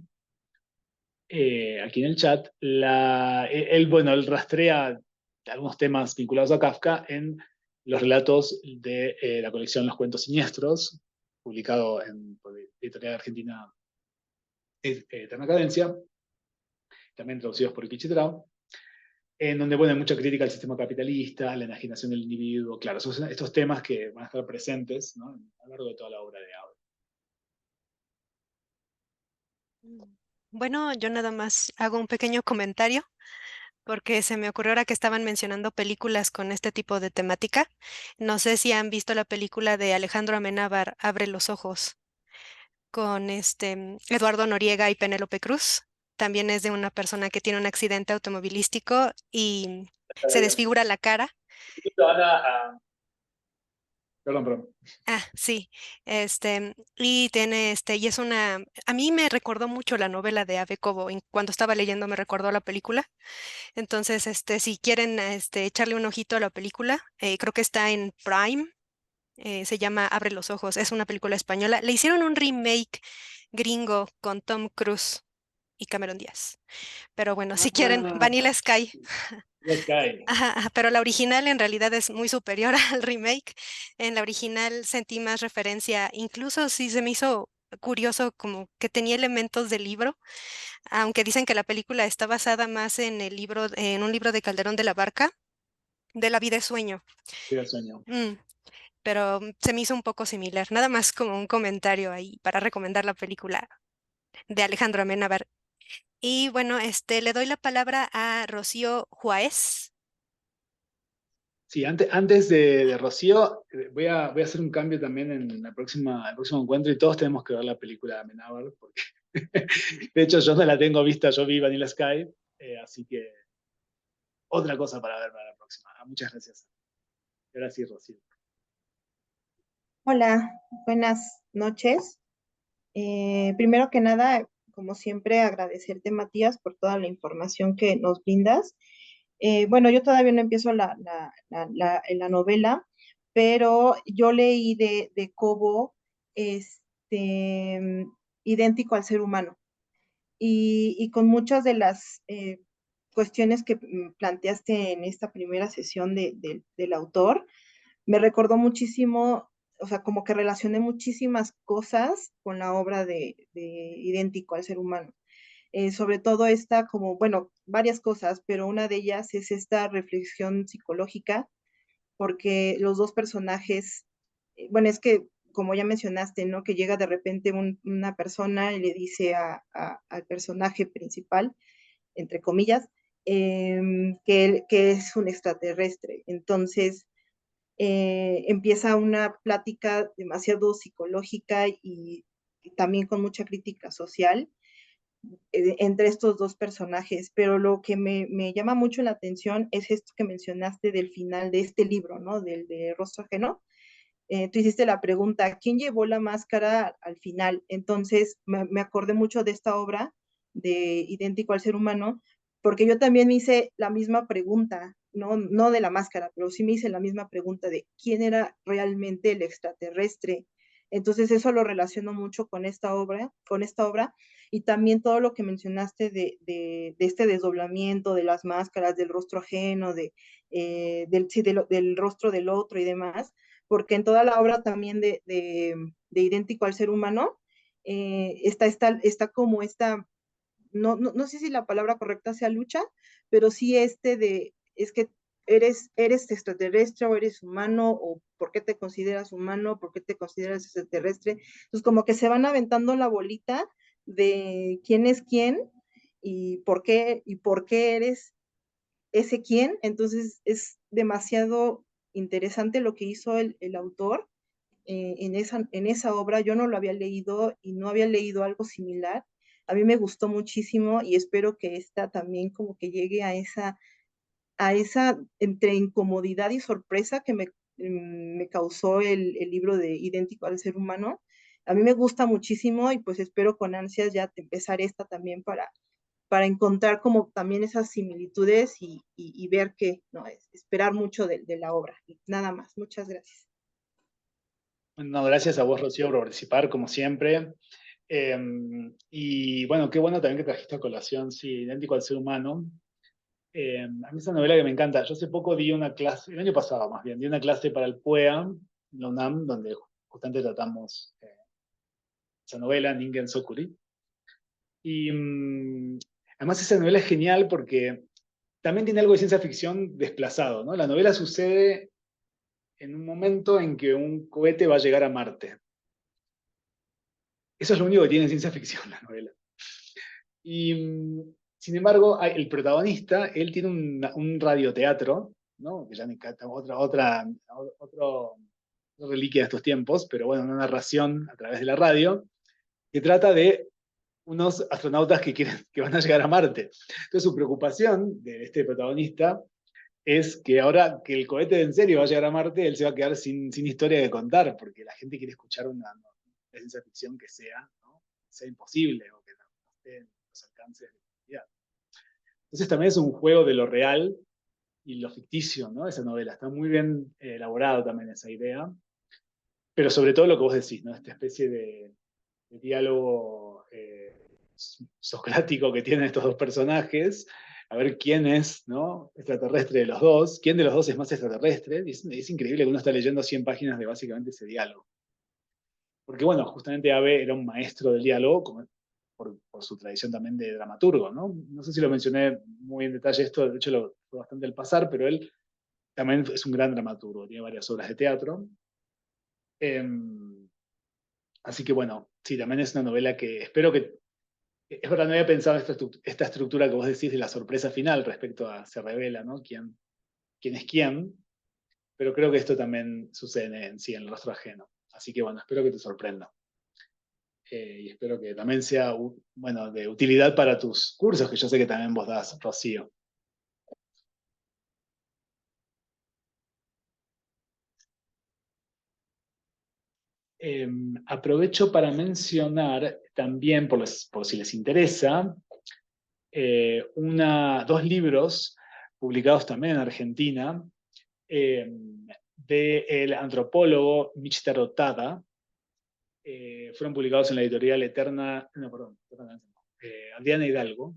aquí en el chat, bueno, él rastrea algunos temas vinculados a Kafka en los relatos de la colección Los Cuentos Siniestros, publicado por la editorial argentina Eterna Cadencia, también traducidos por Kichitrao, en donde bueno, hay mucha crítica al sistema capitalista, la enajenación del individuo, claro, son estos temas que van a estar presentes, ¿no? A lo largo de toda la obra de Abe. Bueno, yo nada más hago un pequeño comentario porque se me ocurrió ahora que estaban mencionando películas con este tipo de temática. No sé si han visto la película de Alejandro Amenábar, Abre los ojos, con Eduardo Noriega y Penélope Cruz. También es de una persona que tiene un accidente automovilístico y se desfigura la cara. Perdón, perdón. Ah, sí, y tiene y es a mí me recordó mucho la novela de Ave Cobo, cuando estaba leyendo me recordó la película, entonces, si quieren, echarle un ojito a la película, creo que está en Prime, se llama Abre los ojos, es una película española, le hicieron un remake gringo con Tom Cruise y Cameron Díaz, pero bueno, si quieren, Ah, Vanilla Sky. Sky. Ajá, ajá, pero la original en realidad es muy superior al remake. En la original sentí más referencia, incluso sí se me hizo curioso como que tenía elementos del libro, aunque dicen que la película está basada más en en un libro de Calderón de la Barca, de La vida es sueño. Sí, el sueño. Pero se me hizo un poco similar, nada más como un comentario ahí para recomendar la película de Alejandro Amenábar. Y bueno, le doy la palabra a Rocío Juárez. Sí, antes de Rocío, voy a hacer un cambio también en el próximo encuentro y todos tenemos que ver la película de Amenábar, porque de hecho yo no la tengo vista, yo vi Vanilla Sky, así que otra cosa para ver para la próxima. Muchas gracias. Y ahora sí, Rocío. Hola, buenas noches. Primero que nada, como siempre, agradecerte, Matías, por toda la información que nos brindas. Bueno, yo todavía no empiezo la novela, pero yo leí de Cobo, idéntico al ser humano, y con muchas de las cuestiones que planteaste en esta primera sesión del autor, me recordó muchísimo, o sea, como que relacioné muchísimas cosas con la obra de Idéntico al ser humano. Sobre todo esta, como, bueno, varias cosas, pero una de ellas es esta reflexión psicológica, porque los dos personajes, bueno, es que como ya mencionaste, ¿no? Que llega de repente una persona y le dice al personaje principal, entre comillas, que es un extraterrestre. Entonces, empieza una plática demasiado psicológica y también con mucha crítica social entre estos dos personajes, pero lo que me llama mucho la atención es esto que mencionaste del final de este libro, ¿no? Del de Rostro Ajeno. Tú hiciste la pregunta, ¿quién llevó la máscara al final? Entonces me acordé mucho de esta obra de Idéntico al ser humano, porque yo también me hice la misma pregunta, no de la máscara, pero sí me hice la misma pregunta de quién era realmente el extraterrestre. Entonces eso lo relaciono mucho con esta obra, y también todo lo que mencionaste de este desdoblamiento de las máscaras, del rostro ajeno, sí, del rostro del otro y demás, porque en toda la obra también de Idéntico al ser humano, está como esta, no sé si la palabra correcta sea lucha, pero sí es que eres extraterrestre o eres humano, o por qué te consideras humano, por qué te consideras extraterrestre. Entonces como que se van aventando la bolita de quién es quién y por qué eres ese quién. Entonces es demasiado interesante lo que hizo el autor en esa obra. Yo no lo había leído y no había leído algo similar. A mí me gustó muchísimo y espero que esta también como que llegue a esa entre incomodidad y sorpresa que me causó el libro de Idéntico al ser humano. A mí me gusta muchísimo y pues espero con ansias ya empezar esta también para encontrar como también esas similitudes y ver que, no, esperar mucho de la obra. Y nada más, muchas gracias. No, gracias a vos, Rocío, por participar, como siempre. Y bueno, qué bueno también que trajiste a colación, sí, Idéntico al ser humano. A mí es una novela que me encanta. Yo hace poco di una clase, el año pasado más bien, di una clase para el PUEA, la UNAM, donde justamente tratamos esa novela, Ningen Sokuri. Y además esa novela es genial porque también tiene algo de ciencia ficción desplazado, ¿no? La novela sucede en un momento en que un cohete va a llegar a Marte. Eso es lo único que tiene ciencia ficción la novela. Y sin embargo, el protagonista, él tiene un radioteatro, ¿no? Que ya me encanta, otra reliquia de estos tiempos, pero bueno, una narración a través de la radio, que trata de unos astronautas que van a llegar a Marte. Entonces su preocupación de este protagonista es que ahora que el cohete en serio va a llegar a Marte, él se va a quedar sin historia de contar, porque la gente quiere escuchar una ciencia ficción que sea, ¿no? Sea imposible o que no esté en los alcances de la realidad. Entonces también es un juego de lo real y lo ficticio, ¿no? Esa novela está muy bien elaborado también esa idea, pero sobre todo lo que vos decís, ¿no? Esta especie de diálogo socrático que tienen estos dos personajes, a ver quién es, ¿no? Extraterrestre de los dos, quién de los dos es más extraterrestre. Es increíble que uno está leyendo 100 páginas de básicamente ese diálogo. Porque bueno, justamente Abe era un maestro del diálogo, como por su tradición también de dramaturgo, ¿no? No sé si lo mencioné muy en detalle esto, de hecho lo fue bastante al pasar, pero él también es un gran dramaturgo, tiene varias obras de teatro. Así que bueno, sí, también es una novela que espero que... Es verdad, no había pensado esta estructura que vos decís de la sorpresa final respecto a se revela, ¿no? ¿Quién es quién? Pero creo que esto también sucede en el rostro ajeno. Así que bueno, espero que te sorprenda. Y espero que también sea, bueno, de utilidad para tus cursos, que yo sé que también vos das, Rocío. Aprovecho para mencionar también, por si les interesa, dos libros publicados también en Argentina, del antropólogo Michitaro Tada. Fueron publicados en la editorial Eterna, no, perdón, Adriana Hidalgo.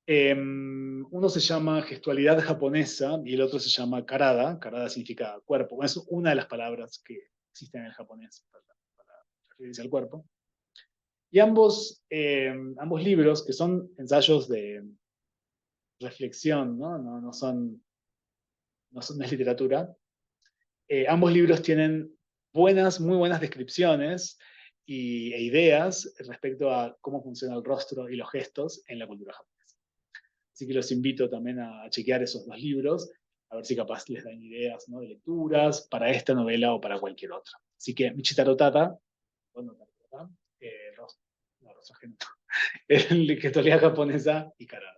Uno se llama gestualidad japonesa y el otro se llama karada. Karada significa cuerpo. Es una de las palabras que existen en el japonés para referirse al cuerpo. Y ambos libros, que son ensayos de reflexión, ¿no? No son no es literatura, ambos libros tienen muy buenas descripciones e ideas respecto a cómo funciona el rostro y los gestos en la cultura japonesa. Así que los invito también a chequear esos dos libros, a ver si capaz les dan ideas, ¿no?, de lecturas para esta novela o para cualquier otra. Así que Michitaro Tata, rostro ajeno, el gestualidad japonesa y karada.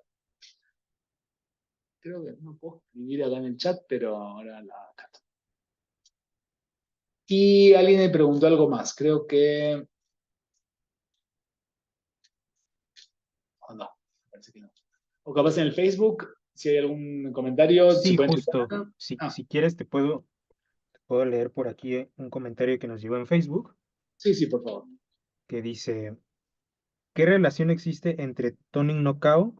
Creo que no puedo escribir acá en el chat, pero ahora la trato. Y alguien me preguntó algo más, creo que... O no, parece que no. O capaz en el Facebook, si hay algún comentario, Sí, se pueden justo. tuitear. Si quieres, te puedo leer por aquí un comentario que nos llegó en Facebook, Sí, por favor. que dice, ¿qué relación existe entre Tonin no Kao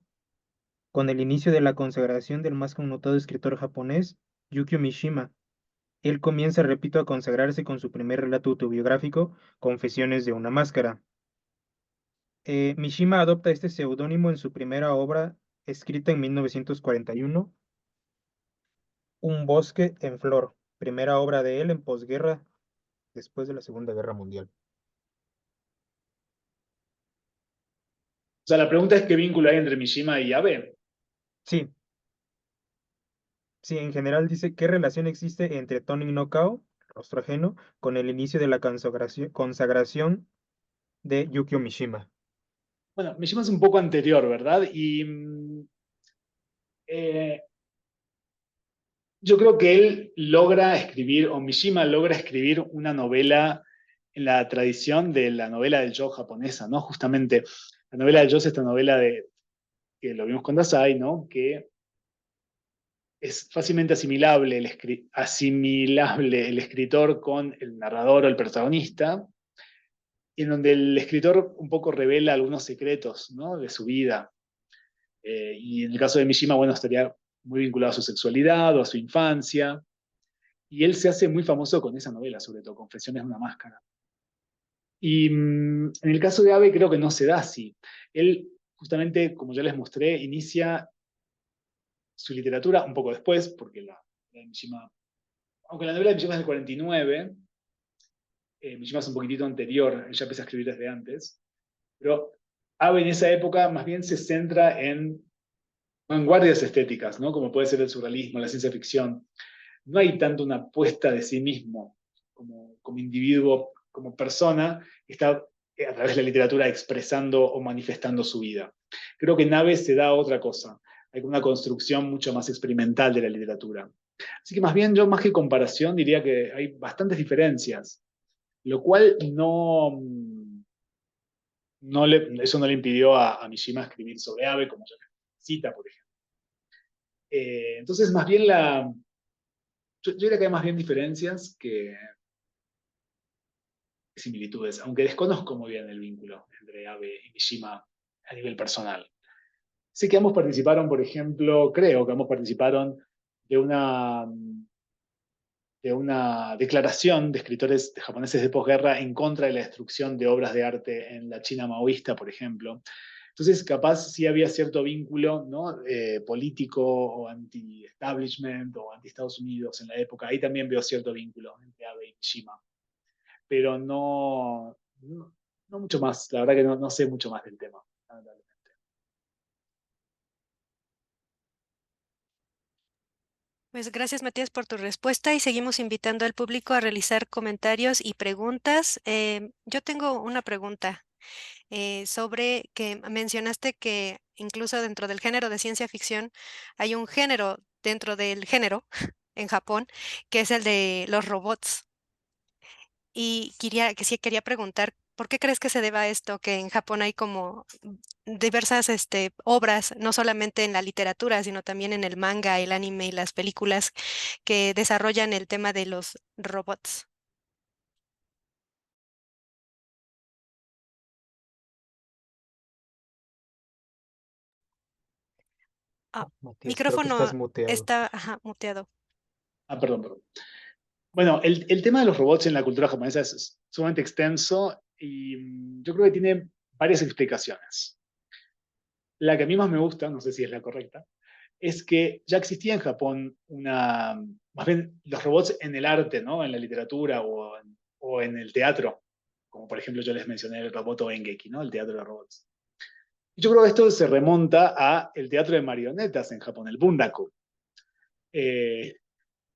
con el inicio de la consagración del más connotado escritor japonés, Yukio Mishima? Él comienza, repito, a consagrarse con su primer relato autobiográfico, Confesiones de una máscara. Mishima adopta este seudónimo en su primera obra, escrita en 1941, Un bosque en flor, primera obra de él en posguerra, después de la Segunda Guerra Mundial. O sea, la pregunta es qué vínculo hay entre Mishima y Abe. Sí. Sí, en general dice, ¿qué relación existe entre Tonin no Kao, rostro ajeno, con el inicio de la consagración de Yukio Mishima? Bueno, Mishima es un poco anterior, ¿verdad? Y yo creo que él logra escribir, o Mishima logra escribir una novela en la tradición de la novela del Yo japonesa, ¿no? Justamente, la novela del Yo es esta novela que lo vimos con Dasai, ¿no? Que es fácilmente asimilable el escritor con el narrador o el protagonista, y en donde el escritor un poco revela algunos secretos, ¿no?, de su vida. Y en el caso de Mishima, bueno, estaría muy vinculado a su sexualidad o a su infancia. Y él se hace muy famoso con esa novela, sobre todo, Confesiones de una máscara. Y en el caso de Abe creo que no se da así. Él, justamente, como ya les mostré, inicia su literatura un poco después, porque la de Mishima, aunque la novela de Mishima es del 49, Mishima es un poquitito anterior, él ya empieza a escribir desde antes, pero Abe en esa época más bien se centra en vanguardias estéticas, ¿no?, como puede ser el surrealismo, la ciencia ficción. No hay tanto una apuesta de sí mismo como individuo, como persona, que está a través de la literatura expresando o manifestando su vida. Creo que en Abe se da otra cosa. Hay una construcción mucho más experimental de la literatura. Así que más bien yo, más que comparación, diría que hay bastantes diferencias, lo cual eso no le impidió a Mishima escribir sobre Abe, como ya cita, por ejemplo. Entonces, más bien yo diría que hay más bien diferencias que similitudes, aunque desconozco muy bien el vínculo entre Abe y Mishima a nivel personal. Sé que ambos participaron, por ejemplo, creo que ambos participaron de una declaración de escritores japoneses de posguerra en contra de la destrucción de obras de arte en la China maoísta, por ejemplo. Entonces, capaz sí había cierto vínculo, ¿no?, político o anti-establishment o anti-Estados Unidos en la época. Ahí también veo cierto vínculo entre Abe y Mishima. Pero no mucho más. La verdad que no sé mucho más del tema, lamentablemente. Pues gracias, Matías, por tu respuesta y seguimos invitando al público a realizar comentarios y preguntas. Yo tengo una pregunta sobre que mencionaste que incluso dentro del género de ciencia ficción hay un género dentro del género en Japón, que es el de los robots. Y sí quería preguntar, ¿por qué crees que se deba a esto? Que en Japón hay como diversas obras, no solamente en la literatura, sino también en el manga, el anime y las películas que desarrollan el tema de los robots. Ah, Matías, creo que estás micrófono muteado. está, ajá, muteado. Perdón, perdón. Bueno, el tema de los robots en la cultura japonesa es sumamente extenso y yo creo que tiene varias explicaciones. La que a mí más me gusta, no sé si es la correcta, es que ya existía en Japón más bien los robots en el arte, ¿no? En la literatura o en el teatro, como por ejemplo yo les mencioné el robot Engeki, ¿no? El teatro de robots. Yo creo que esto se remonta a el teatro de marionetas en Japón, el bunraku. Eh,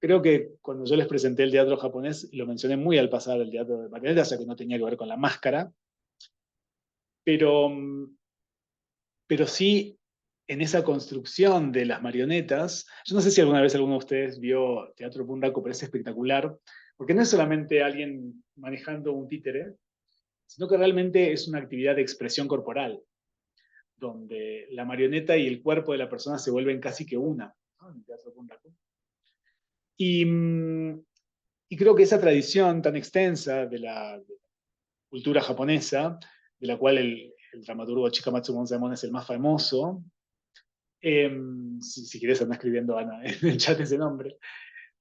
Creo que cuando yo les presenté el teatro japonés, lo mencioné muy al pasar el teatro de marionetas, o sea que no tenía que ver con la máscara, pero, pero sí en esa construcción de las marionetas. Yo no sé si alguna vez alguno de ustedes vio Teatro Bunraku, pero es espectacular, porque no es solamente alguien manejando un títere, sino que realmente es una actividad de expresión corporal, donde la marioneta y el cuerpo de la persona se vuelven casi que una, ¿no? En el Teatro Bunraku. Y, y creo que esa tradición tan extensa de la cultura japonesa, de la cual el dramaturgo Chikamatsu Monzaemon es el más famoso, si quieres anda escribiendo Ana en el chat ese nombre,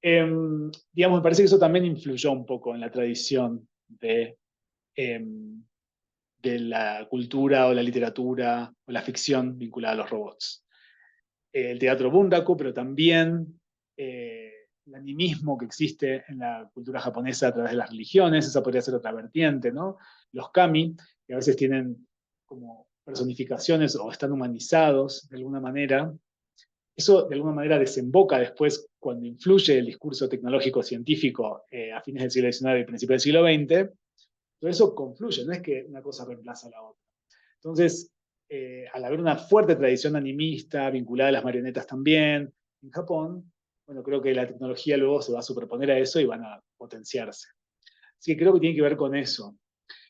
digamos, me parece que eso también influyó un poco en la tradición eh, de la cultura o la literatura o la ficción vinculada a los robots. El teatro bunraku, pero también el animismo que existe en la cultura japonesa a través de las religiones, esa podría ser otra vertiente, ¿no? Los kami, que a veces tienen como personificaciones o están humanizados de alguna manera. Eso de alguna manera desemboca después cuando influye el discurso tecnológico científico a fines del siglo XIX y principios del siglo XX. Todo eso confluye, no es que una cosa reemplaza a la otra. Entonces, al haber una fuerte tradición animista vinculada a las marionetas también en Japón, bueno, creo que la tecnología luego se va a superponer a eso y van a potenciarse. Así que creo que tiene que ver con eso.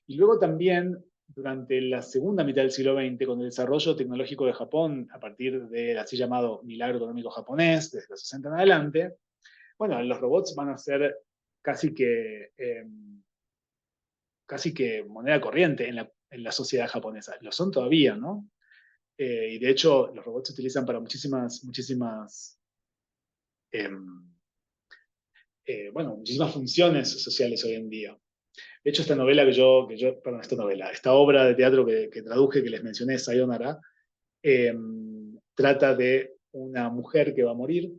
Y luego también, durante la segunda mitad del siglo XX, con el desarrollo tecnológico de Japón, a partir del así llamado milagro económico japonés, desde los 60 en adelante, bueno, los robots van a ser casi que, casi que moneda corriente en la sociedad japonesa. Lo son todavía, ¿no? Y de hecho, los robots se utilizan para em, bueno, muchísimas funciones sociales hoy en día. De hecho, esta novela perdón, esta novela, esta obra de teatro que traduje, que les mencioné, Sayonara, eh, trata de una mujer que va a morir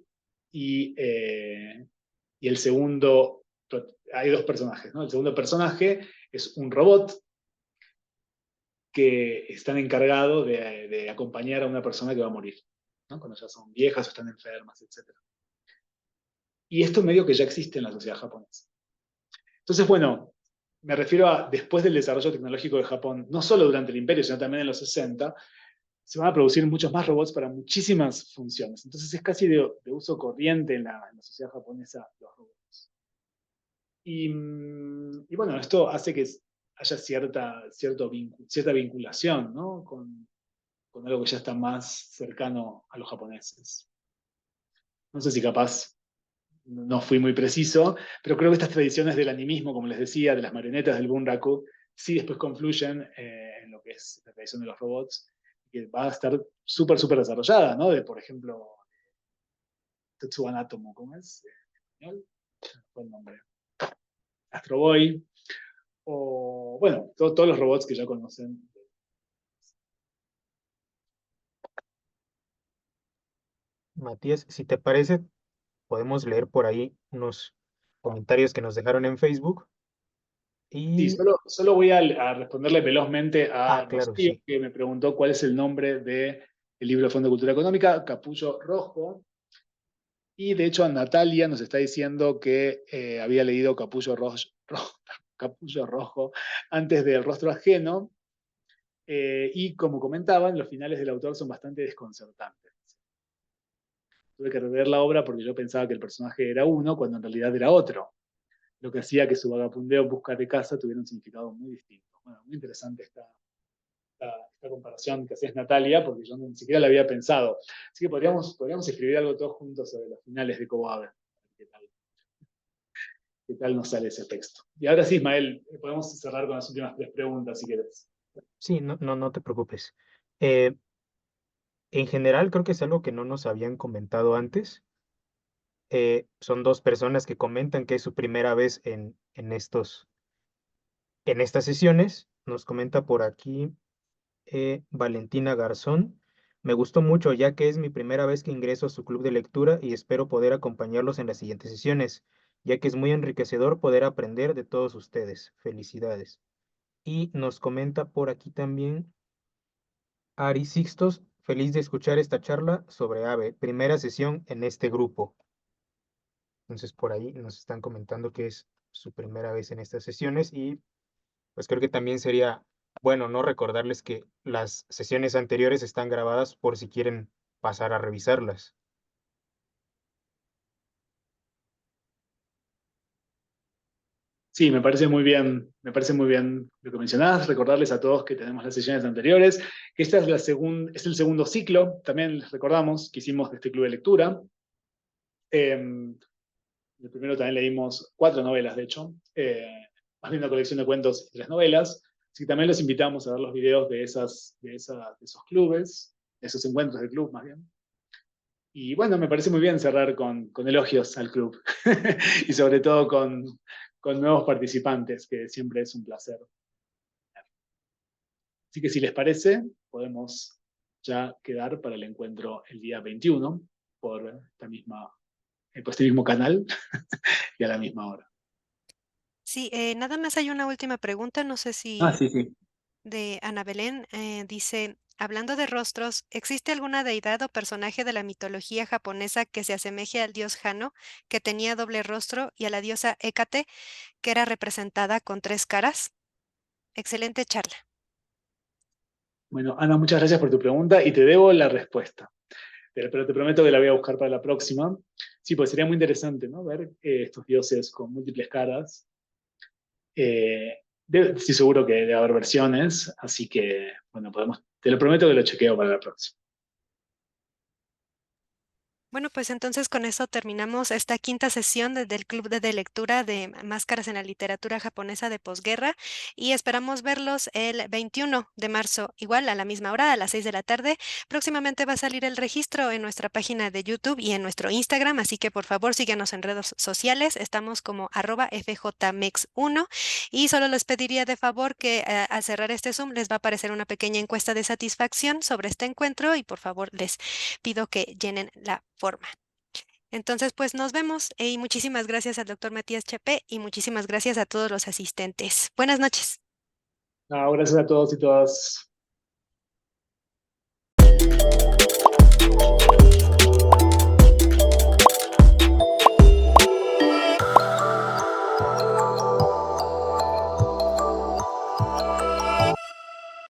y el segundo, hay dos personajes, ¿no? El segundo personaje es un robot que están encargados de acompañar a una persona que va a morir, ¿no? Cuando ya son viejas o están enfermas, etc. Y esto medio que ya existe en la sociedad japonesa. Entonces, bueno, me refiero a después del desarrollo tecnológico de Japón, no solo durante el imperio, sino también en los 60, se van a producir muchos más robots para muchísimas funciones. Entonces es casi de uso corriente en la sociedad japonesa los robots. Y bueno, esto hace que haya cierta vinculación, ¿no? Con algo que ya está más cercano a los japoneses. No sé si capaz no fui muy preciso, pero creo que estas tradiciones del animismo, como les decía, de las marionetas del bunraku, sí después confluyen en lo que es la tradición de los robots, que va a estar súper, súper desarrollada, ¿no? De, por ejemplo, Tetsuan Atomo, ¿cómo es? ¿En español? ¿Cuál nombre? Astro Boy, o bueno, todos los robots que ya conocen. Matías, si te parece, podemos leer por ahí unos comentarios que nos dejaron en Facebook. Sí, Y, solo voy a responderle velozmente a claro, Rocío, sí. que me preguntó cuál es el nombre del libro de Fondo de Cultura Económica, Capullo Rojo. Y de hecho, Natalia nos está diciendo que había leído Capullo Rojo antes del Rostro Ajeno. Y como comentaban, los finales del autor son bastante desconcertantes. Tuve que rever la obra porque yo pensaba que el personaje era uno, cuando en realidad era otro. lo que hacía que su vagabundeo en busca de casa tuviera un significado muy distinto. Bueno, muy interesante esta comparación que hacías, Natalia, porque yo ni siquiera la había pensado. Así que podríamos escribir algo todos juntos sobre los finales de Cobabe. ¿Qué tal nos sale ese texto? Y ahora sí, Ismael, podemos cerrar con las últimas 3 preguntas, si quieres. Sí, no te preocupes. En general, creo que es algo que no nos habían comentado antes. Son 2 personas que comentan que es su primera vez en estas sesiones. Nos comenta por aquí Valentina Garzón. Me gustó mucho ya que es mi primera vez que ingreso a su club de lectura y espero poder acompañarlos en las siguientes sesiones, ya que es muy enriquecedor poder aprender de todos ustedes. Felicidades. Y nos comenta por aquí también Ari Sixtos, feliz de escuchar esta charla sobre AVE, primera sesión en este grupo. Entonces por ahí nos están comentando que es su primera vez en estas sesiones y pues creo que también sería bueno, ¿no? Recordarles que las sesiones anteriores están grabadas por si quieren pasar a revisarlas. Sí, me parece muy bien lo que mencionás, recordarles a todos que tenemos las sesiones anteriores, que esta es es el segundo ciclo, también les recordamos que hicimos de este club de lectura. El primero también leímos 4 novelas, de hecho, más bien una colección de cuentos y 3 novelas, así que también los invitamos a ver los videos de esos clubes, de esos encuentros del club más bien. Y bueno, me parece muy bien cerrar con elogios al club y sobre todo con nuevos participantes, que siempre es un placer. Así que si les parece, podemos ya quedar para el encuentro el día 21 por este mismo canal y a la misma hora. Sí, nada más hay una última pregunta, no sé Ah, si sí, sí. de Ana Belén, dice, hablando de rostros, ¿existe alguna deidad o personaje de la mitología japonesa que se asemeje al dios Jano, que tenía doble rostro, y a la diosa Hécate, que era representada con 3 caras? Excelente charla. Bueno, Ana, muchas gracias por tu pregunta y te debo la respuesta. Pero te prometo que la voy a buscar para la próxima. Sí, pues sería muy interesante, ¿no? Ver estos dioses con múltiples caras. Estoy seguro que debe haber versiones, así que, bueno, te lo prometo que lo chequeo para la próxima. Bueno, pues entonces con eso terminamos esta 5ª sesión del Club de Lectura de Máscaras en la Literatura Japonesa de Posguerra y esperamos verlos el 21 de marzo, igual a la misma hora, a las 6 de la tarde. Próximamente va a salir el registro en nuestra página de YouTube y en nuestro Instagram, así que por favor síganos en redes sociales. Estamos como @fjmex1 y solo les pediría de favor que al cerrar este Zoom les va a aparecer una pequeña encuesta de satisfacción sobre este encuentro y por favor les pido que llenen la forma. Entonces, pues nos vemos y muchísimas gracias al doctor Matías Chapé y muchísimas gracias a todos los asistentes. Buenas noches. Gracias a todos y todas.